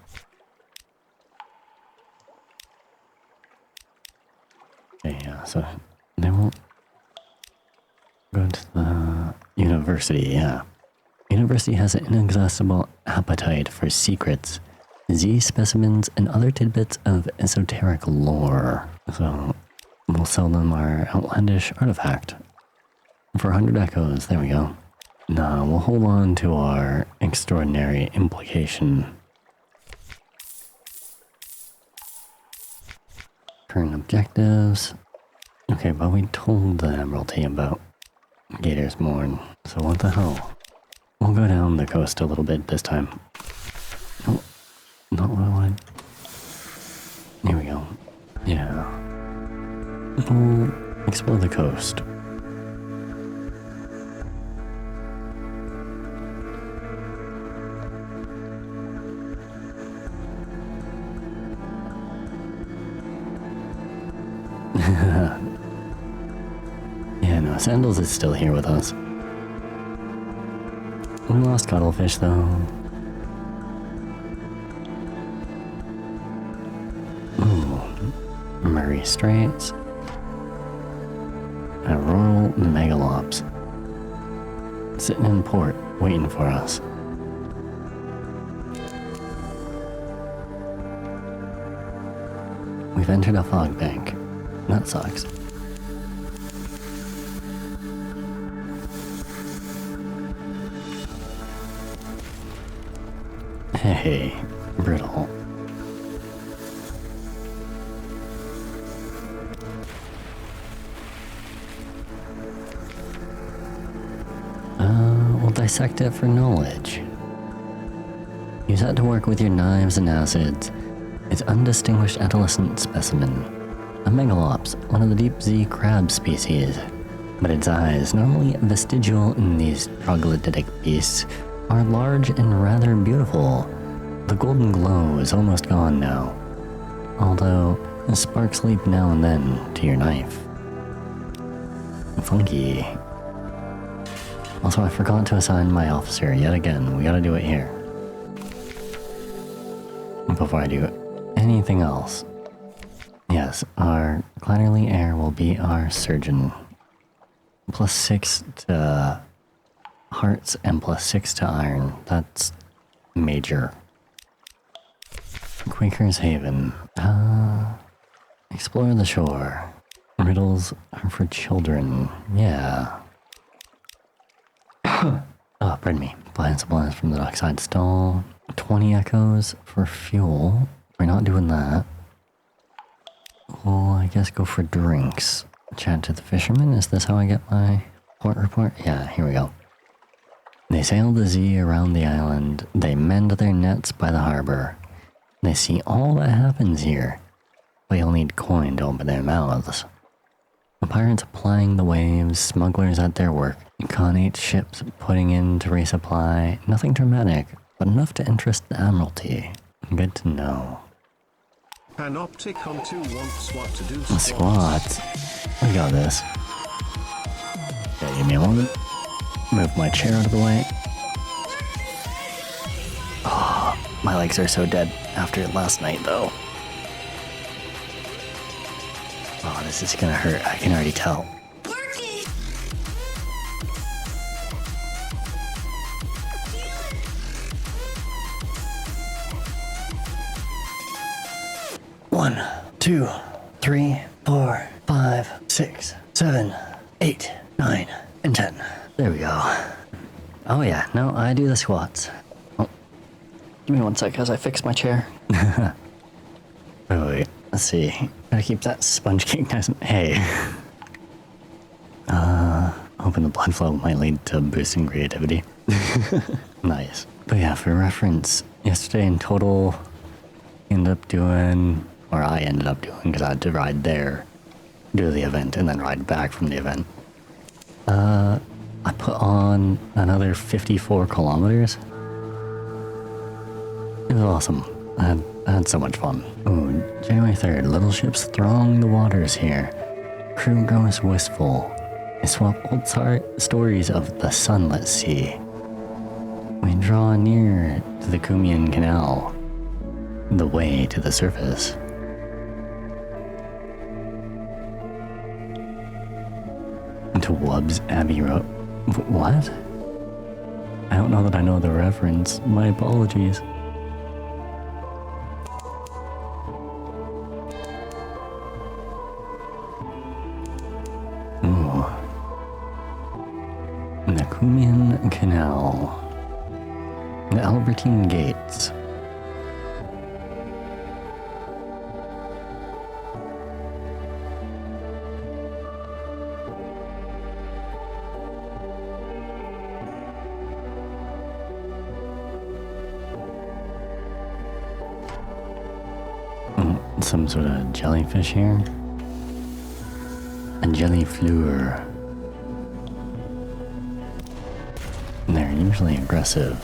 Okay, yeah, so they won't go to the university, yeah. University has an inexhaustible appetite for secrets, Z specimens, and other tidbits of esoteric lore. So we'll sell them our outlandish artifact. For 100 echoes, there we go. Now we'll hold on to our extraordinary implication. Current objectives. Okay, but we told the Admiralty about Gators Morn, so what the hell? We'll go down the coast a little bit this time. Oh, not what I wanted. Here we go. Yeah. We'll explore the coast. Yeah, no, Sandals is still here with us. We lost Cuttlefish, though. Ooh, Murray Straits. A Royal Megalops. Sitting in port, waiting for us. We've entered a fog bank. That sucks. Hey, brittle. We'll dissect it for knowledge. Use that to work with your knives and acids. It's undistinguished adolescent specimen. A megalops, one of the deep sea crab species. But its eyes, normally vestigial in these troglodytic beasts, are large and rather beautiful. The golden glow is almost gone now, although sparks leap now and then to your knife. Funky. Also, I forgot to assign my officer yet again. We gotta do it here. Before I do anything else. Yes, our Clatterly Air will be our surgeon. +6 to hearts and +6 to iron. That's major. Quaker's Haven. Explore the shore. Riddles are for children. Yeah. Oh, pardon me. Blind supplies from the dockside stall. 20 echoes for fuel. We're not doing that. Well, I guess go for drinks. Chat to the fishermen. Is this how I get my port report? Yeah, here we go. They sail the Z around the island. They mend their nets by the harbor. They see all that happens here. But you'll need coin to open their mouths. The pirates plying the waves, smugglers at their work, connate ships putting in to resupply. Nothing dramatic, but enough to interest the Admiralty. Good to know. Panoptic on 2 wants what to do Squats. We got this. Okay, give me a moment. Move my chair out of the way. Oh, my legs are so dead after last night, though. Oh, this is gonna hurt. I can already tell. One, 2, 3, 4. 5, 6, 7, 8, 9, and 10. There we go. Oh yeah, no, I do the squats. Oh, give me 1 sec as I fix my chair. Wait, let's see. Gotta keep that sponge cake nice and... Hey. Hoping the blood flow might lead to boosting creativity. Nice. But yeah, for reference, yesterday in total, I ended up doing, because I had to ride there, do the event, and then ride back from the event. I put on another 54 kilometers. It was awesome. I had so much fun. Ooh, January 3rd, little ships throng the waters here. Crew grows wistful. They swap old stories of the Sunless Sea. We draw near to the Cumian Canal, the way to the surface. To Wubb's Abbey Road. What? I don't know that I know the reference. My apologies. Ooh. The Cumian Canal. The Albertine Gates. Some sort of jellyfish here. A jellyfleur. They're usually aggressive.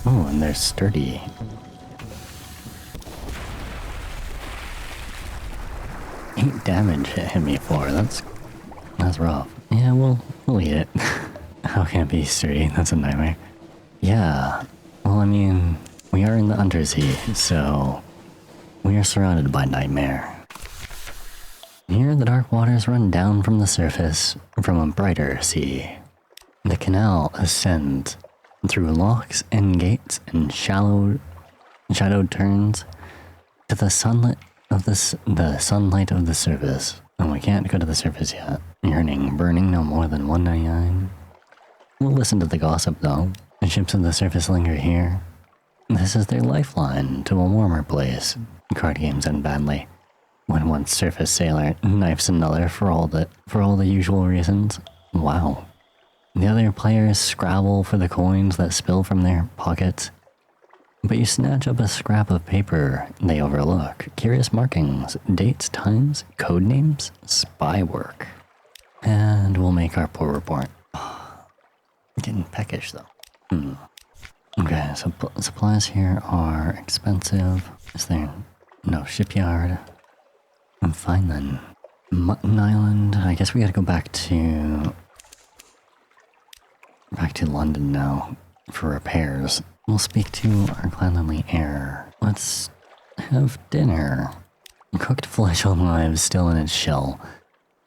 Oh, and they're sturdy. 8 damage it hit me for. That's rough. Yeah, we'll eat it. How can it be sturdy? That's a nightmare. Yeah. Well, I mean, we are in the Unterzee, so we are surrounded by nightmare. Here, the dark waters run down from the surface from a brighter sea. The canal ascends through locks and gates and shadowed turns to the sunlight of the sunlight of the surface. And we can't go to the surface yet. Burning no more than 199. We'll listen to the gossip though. The ships of the surface linger here. This is their lifeline to a warmer place. Card games end badly. When one surface sailor knifes another for all the usual reasons. Wow. The other players scrabble for the coins that spill from their pockets. But you snatch up a scrap of paper they overlook. Curious markings, dates, times, code names, spy work. And we'll make our poor report. Getting peckish though. Okay, so supplies here are expensive. Is there no shipyard? I'm fine then. Mutton Island. I guess we gotta go back to London now for repairs. We'll speak to our clanlanly heir. Let's have dinner. Cooked flesh alive, still in its shell.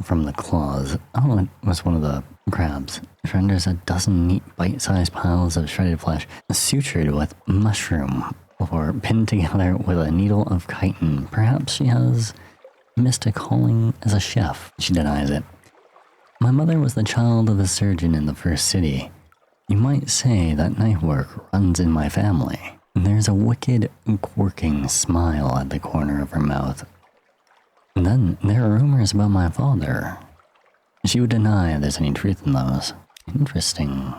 From the claws. Oh, it was one of the crabs. Renders a dozen neat bite-sized piles of shredded flesh, sutured with mushroom, or pinned together with a needle of chitin. Perhaps she has missed a calling as a chef. She denies it. My mother was the child of a surgeon in the first city. You might say that knife work runs in my family. There's a wicked, quirking smile at the corner of her mouth. And then there are rumors about my father. She would deny there's any truth in those. Interesting.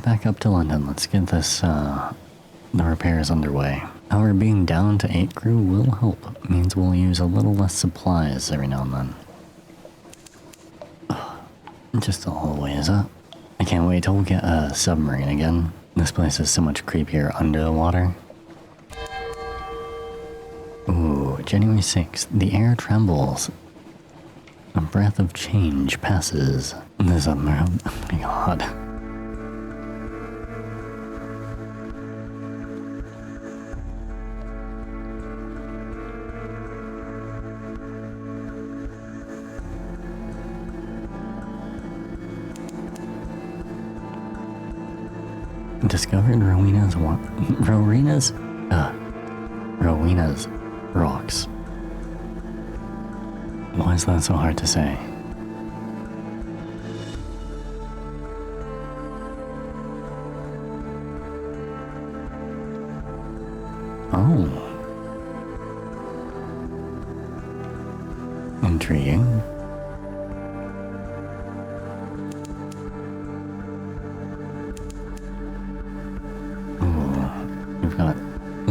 Back up to London. Let's get this, the repairs underway. However, being down to 8 crew will help. It means we'll use a little less supplies every now and then. Just a little ways up. I can't wait till we get a submarine again. This place is so much creepier under the water. Ooh, January 6th. The air trembles. A breath of change passes. There's a... Oh my god. Discovered Rowena's Rowena's rocks. Why is that so hard to say? Oh. Intriguing. Ooh, we've got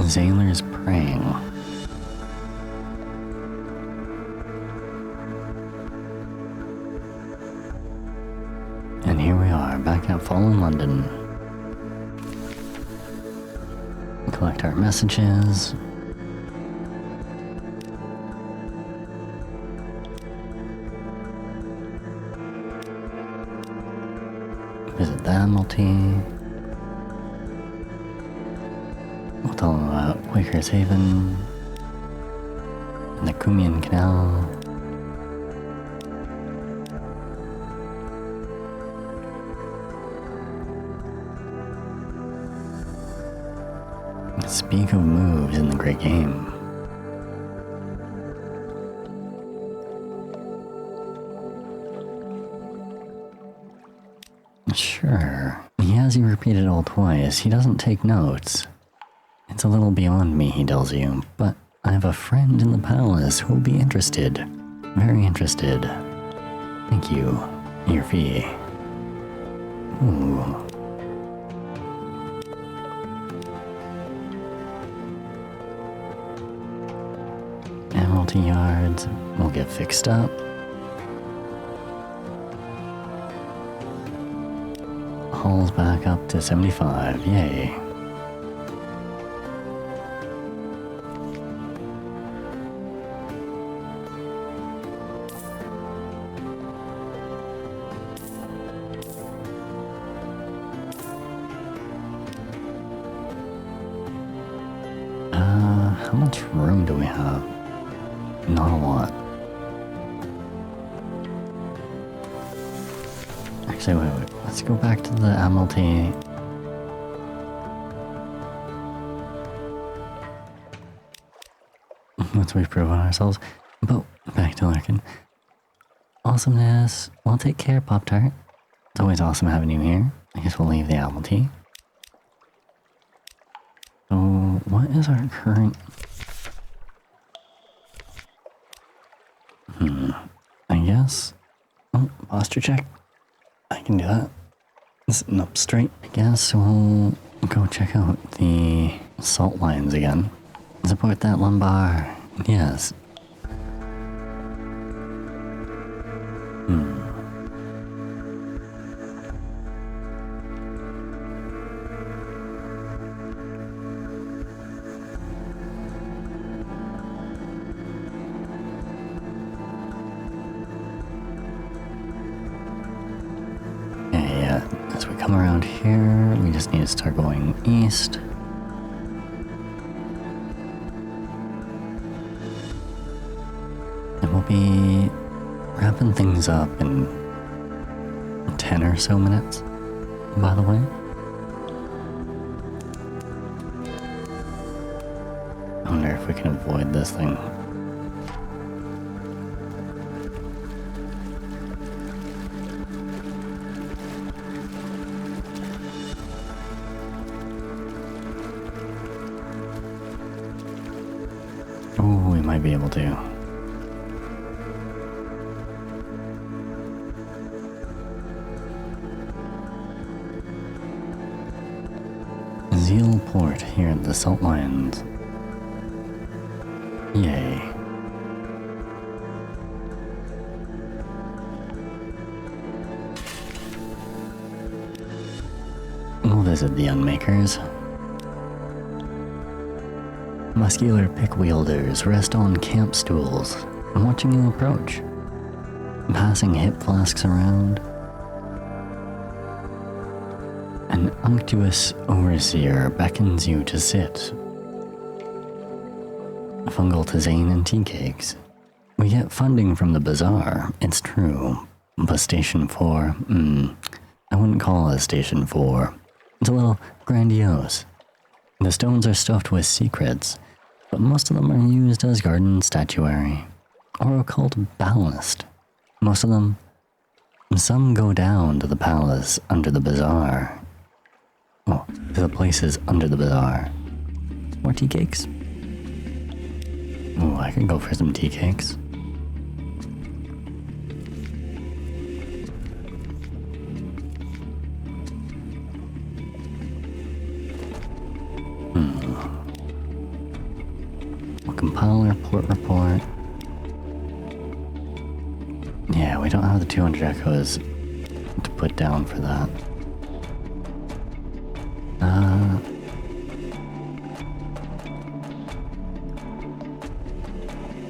Sailors praying. And here we are, back at Fallen London. Collect our messages. Visit the Admiralty. We'll tell them about Quaker's Haven and the Cumian Canal. Speak of moves in the great game. Sure, he has you repeat it all twice. He doesn't take notes. It's a little beyond me, he tells you, but I have a friend in the palace who will be interested. Very interested. Thank you. Your fee. Ooh. Admiralty yards will get fixed up. Hull's back up to 75, yay. How much room do we have? Not a lot. Actually, wait. Let's go back to the Admiralty. Once we've proven ourselves. But back to Larkin. Awesomeness. Well, take care, Pop-Tart. It's always awesome having you here. I guess we'll leave the Admiralty. So, what is our current... I guess... Oh, posture check. I can do that. Sitting up straight. I guess we'll go check out the salt lines again. Support that lumbar. Yes. As we come around here, we just need to start going east. And we'll be wrapping things up in 10 or so minutes, by the way. I wonder if we can avoid this thing. Oh, we might be able to. Zeal Port here at the Salt Lions. Yay. We'll visit the Unmakers. Muscular pick wielders rest on camp stools, watching you approach. Passing hip flasks around. An unctuous overseer beckons you to sit. Fungal tisane and tea cakes. We get funding from the bazaar, it's true. But Station 4, I wouldn't call it Station 4. It's a little grandiose. The stones are stuffed with secrets. but most of them are used as garden statuary or occult ballast. Most of them, some go down to the palace under the bazaar. Oh, to the places under the bazaar. More tea cakes? Oh, I could go for some tea cakes. We'll compile our port report. Yeah, we don't have the 200 echoes to put down for that.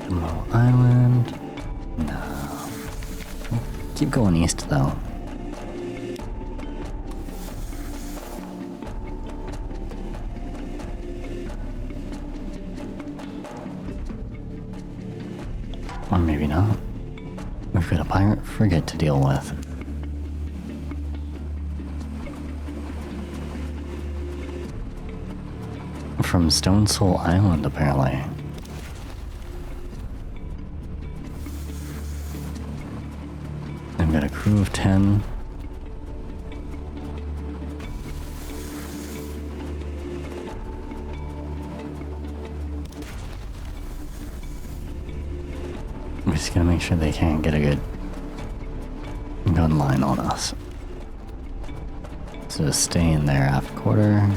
Bellow Island. No. Keep going east though. Or maybe not. We've got a pirate frigate to deal with. From Stone Soul Island, apparently. I've got a crew of 10. I'm just gonna make sure they can't get a good gun line on us. So stay in there aft quarter.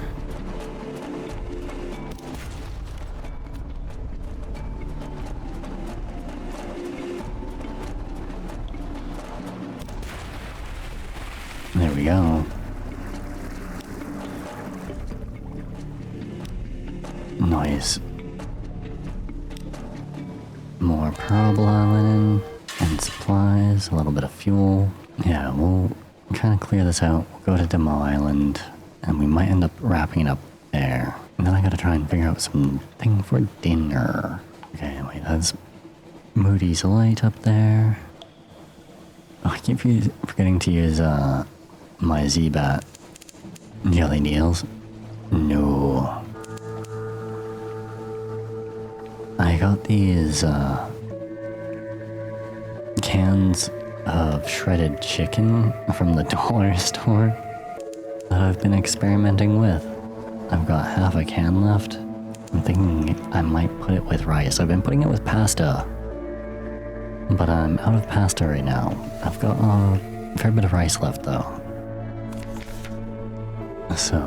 There we go. Nice. More parabola linen and supplies, a little bit of fuel. Yeah, we'll kind of clear this out. We'll go to Demo Island, and we might end up wrapping it up there. And then I gotta try and figure out something for dinner. Okay, wait, that's Moody's Light up there. Oh, I keep forgetting to use my Z-Bat jelly deals. No. I got these cans of shredded chicken from the dollar store that I've been experimenting with. I've got half a can left. I'm thinking I might put it with rice. I've been putting it with pasta, but I'm out of pasta right now. I've got a fair bit of rice left though. So,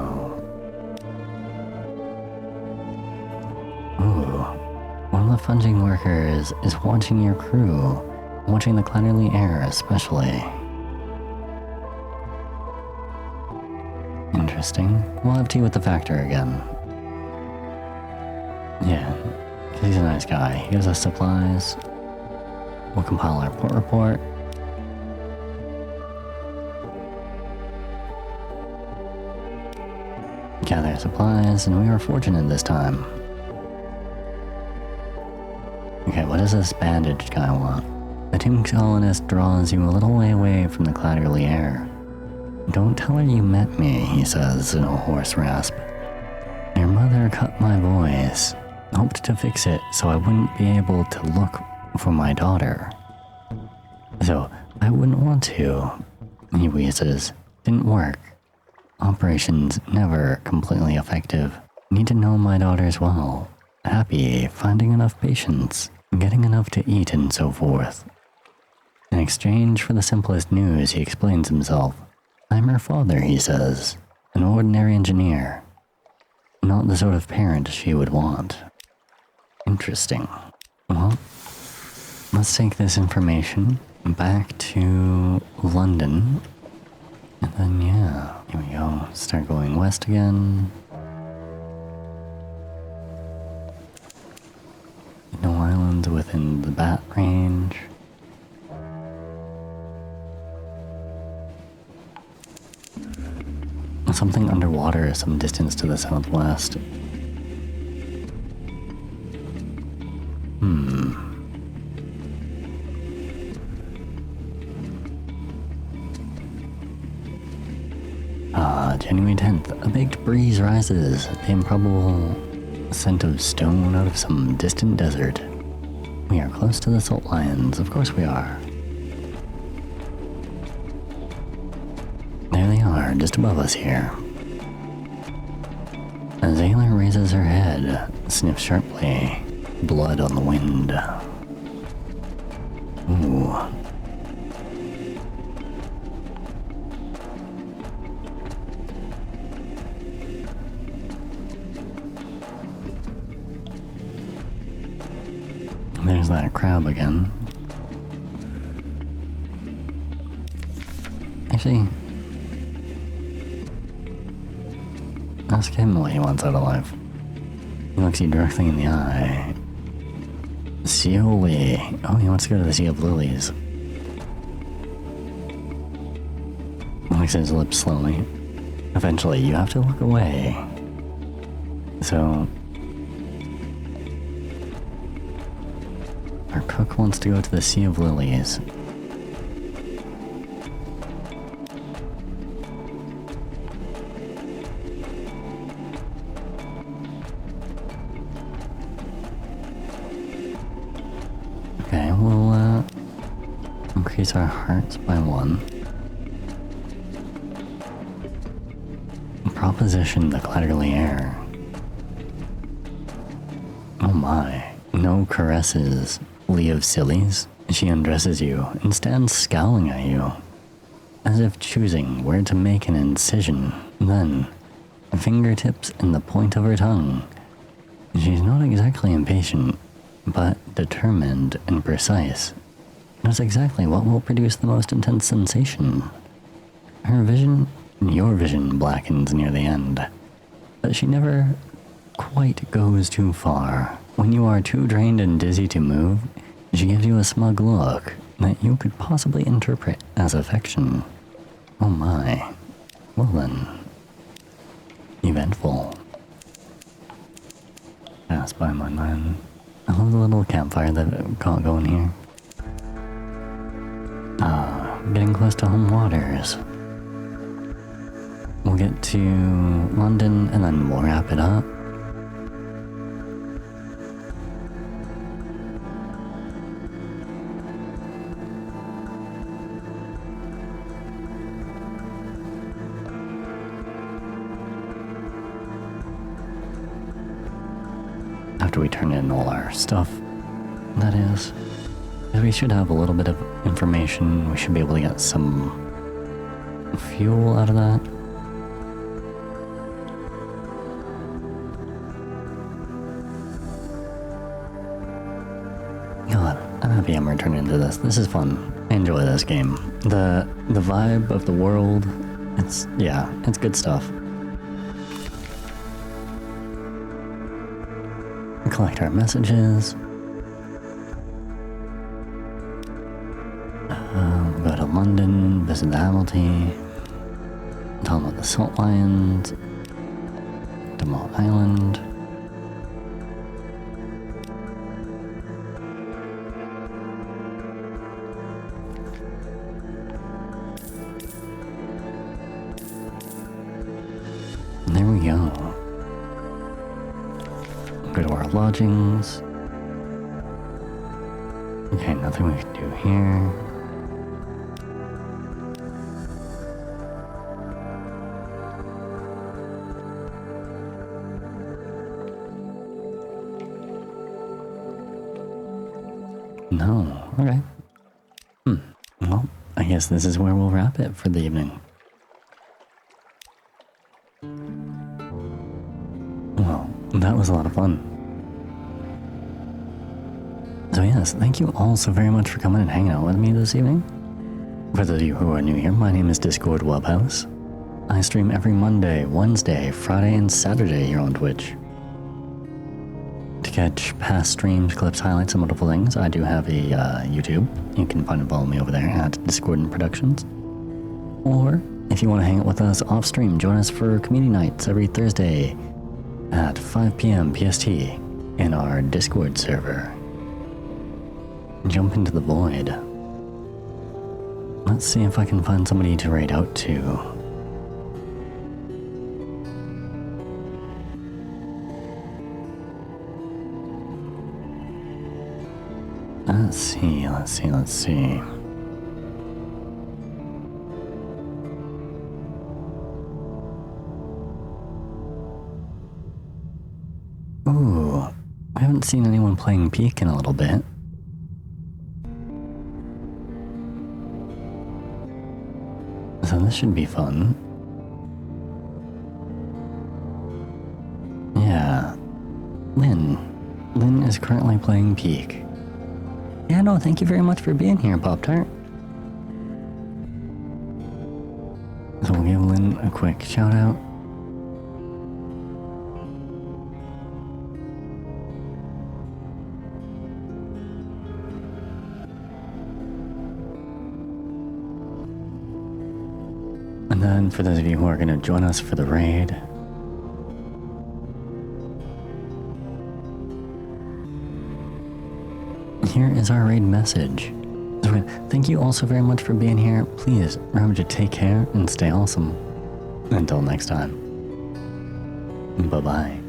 one of the funging workers is watching your crew, watching the Clatterly air especially. Interesting. We'll have tea with the factor again. Yeah, because he's a nice guy. He gives us supplies. We'll compile our port report. Gather supplies, and we were fortunate this time. Okay, what does this bandaged guy want? The tomb colonist draws you a little way away from the Clatterly air. Don't tell her you met me, he says in a hoarse rasp. Your mother cut my voice. Hoped to fix it so I wouldn't be able to look for my daughter. So, I wouldn't want to, he wheezes. Didn't work. Operations never completely effective. Need to know my daughters well. Happy, finding enough patients, getting enough to eat and so forth. In exchange for the simplest news, he explains himself. I'm her father, he says. An ordinary engineer. Not the sort of parent she would want. Interesting. Well, let's take this information back to London. And then, yeah, here we go. Start going west again. No islands within the bat range. Something underwater some distance to the southwest. January 10th, a baked breeze rises. The improbable scent of stone out of some distant desert. We are close to the salt lions, of course we are. There they are, just above us here. Azayla raises her head, sniffs sharply, blood on the wind. Ooh. There's that crab again. Actually, ask him what he wants out of life. He looks you directly in the eye. Seoli. Oh, he wants to go to the Sea of Lilies. Licks his lips slowly. Eventually, you have to look away. So, our cook wants to go to the Sea of Lilies. Okay, we'll increase our hearts by 1. Proposition the clatterly air. Oh my, no caresses, Lee of Sillies. She undresses you and stands scowling at you, as if choosing where to make an incision. Then, fingertips and the point of her tongue. She's not exactly impatient, but determined and precise. Knows exactly what will produce the most intense sensation. Her vision, your vision, blackens near the end, but she never quite goes too far. When you are too drained and dizzy to move, she gives you a smug look that you could possibly interpret as affection. Oh my. Well then. Eventful. Pass by my mind. I love the little campfire that we've got going here. Getting close to home waters. We'll get to London and then we'll wrap it up. After we turn in all our stuff, that is. We should have a little bit of information. We should be able to get some fuel out of that. God, I'm happy I'm returning to this. This is fun. I enjoy this game. The vibe of the world, it's good stuff. Collect our messages. Go to London, visit the Hamilton, tell them about the salt lions, Demo Island. And there we go. Go to our lodgings. Okay, nothing we can do here. No, okay. Well, I guess this is where we'll wrap it for the evening. Well, that was a lot of fun. So yes, thank you all so very much for coming and hanging out with me this evening. For those of you who are new here, my name is Discord Webhouse. I stream every Monday, Wednesday, Friday, and Saturday here on Twitch. To catch past streams, clips, highlights, and multiple things, I do have a YouTube. You can find and follow me over there at Discord and Productions. Or, if you want to hang out with us off stream, join us for community nights every Thursday at 5 p.m. PST in our Discord server. Jump into the void. Let's see if I can find somebody to raid out to. Let's see. Ooh, I haven't seen anyone playing Peak in a little bit. So this should be fun. Yeah. Lynn is currently playing Peak. Yeah, no, thank you very much for being here, Pop-Tart. So we'll give Lynn a quick shout out. And then for those of you who are going to join us for the raid, here is our raid message. So thank you all so very much for being here. Please remember to take care and stay awesome. Until next time. Bye-bye.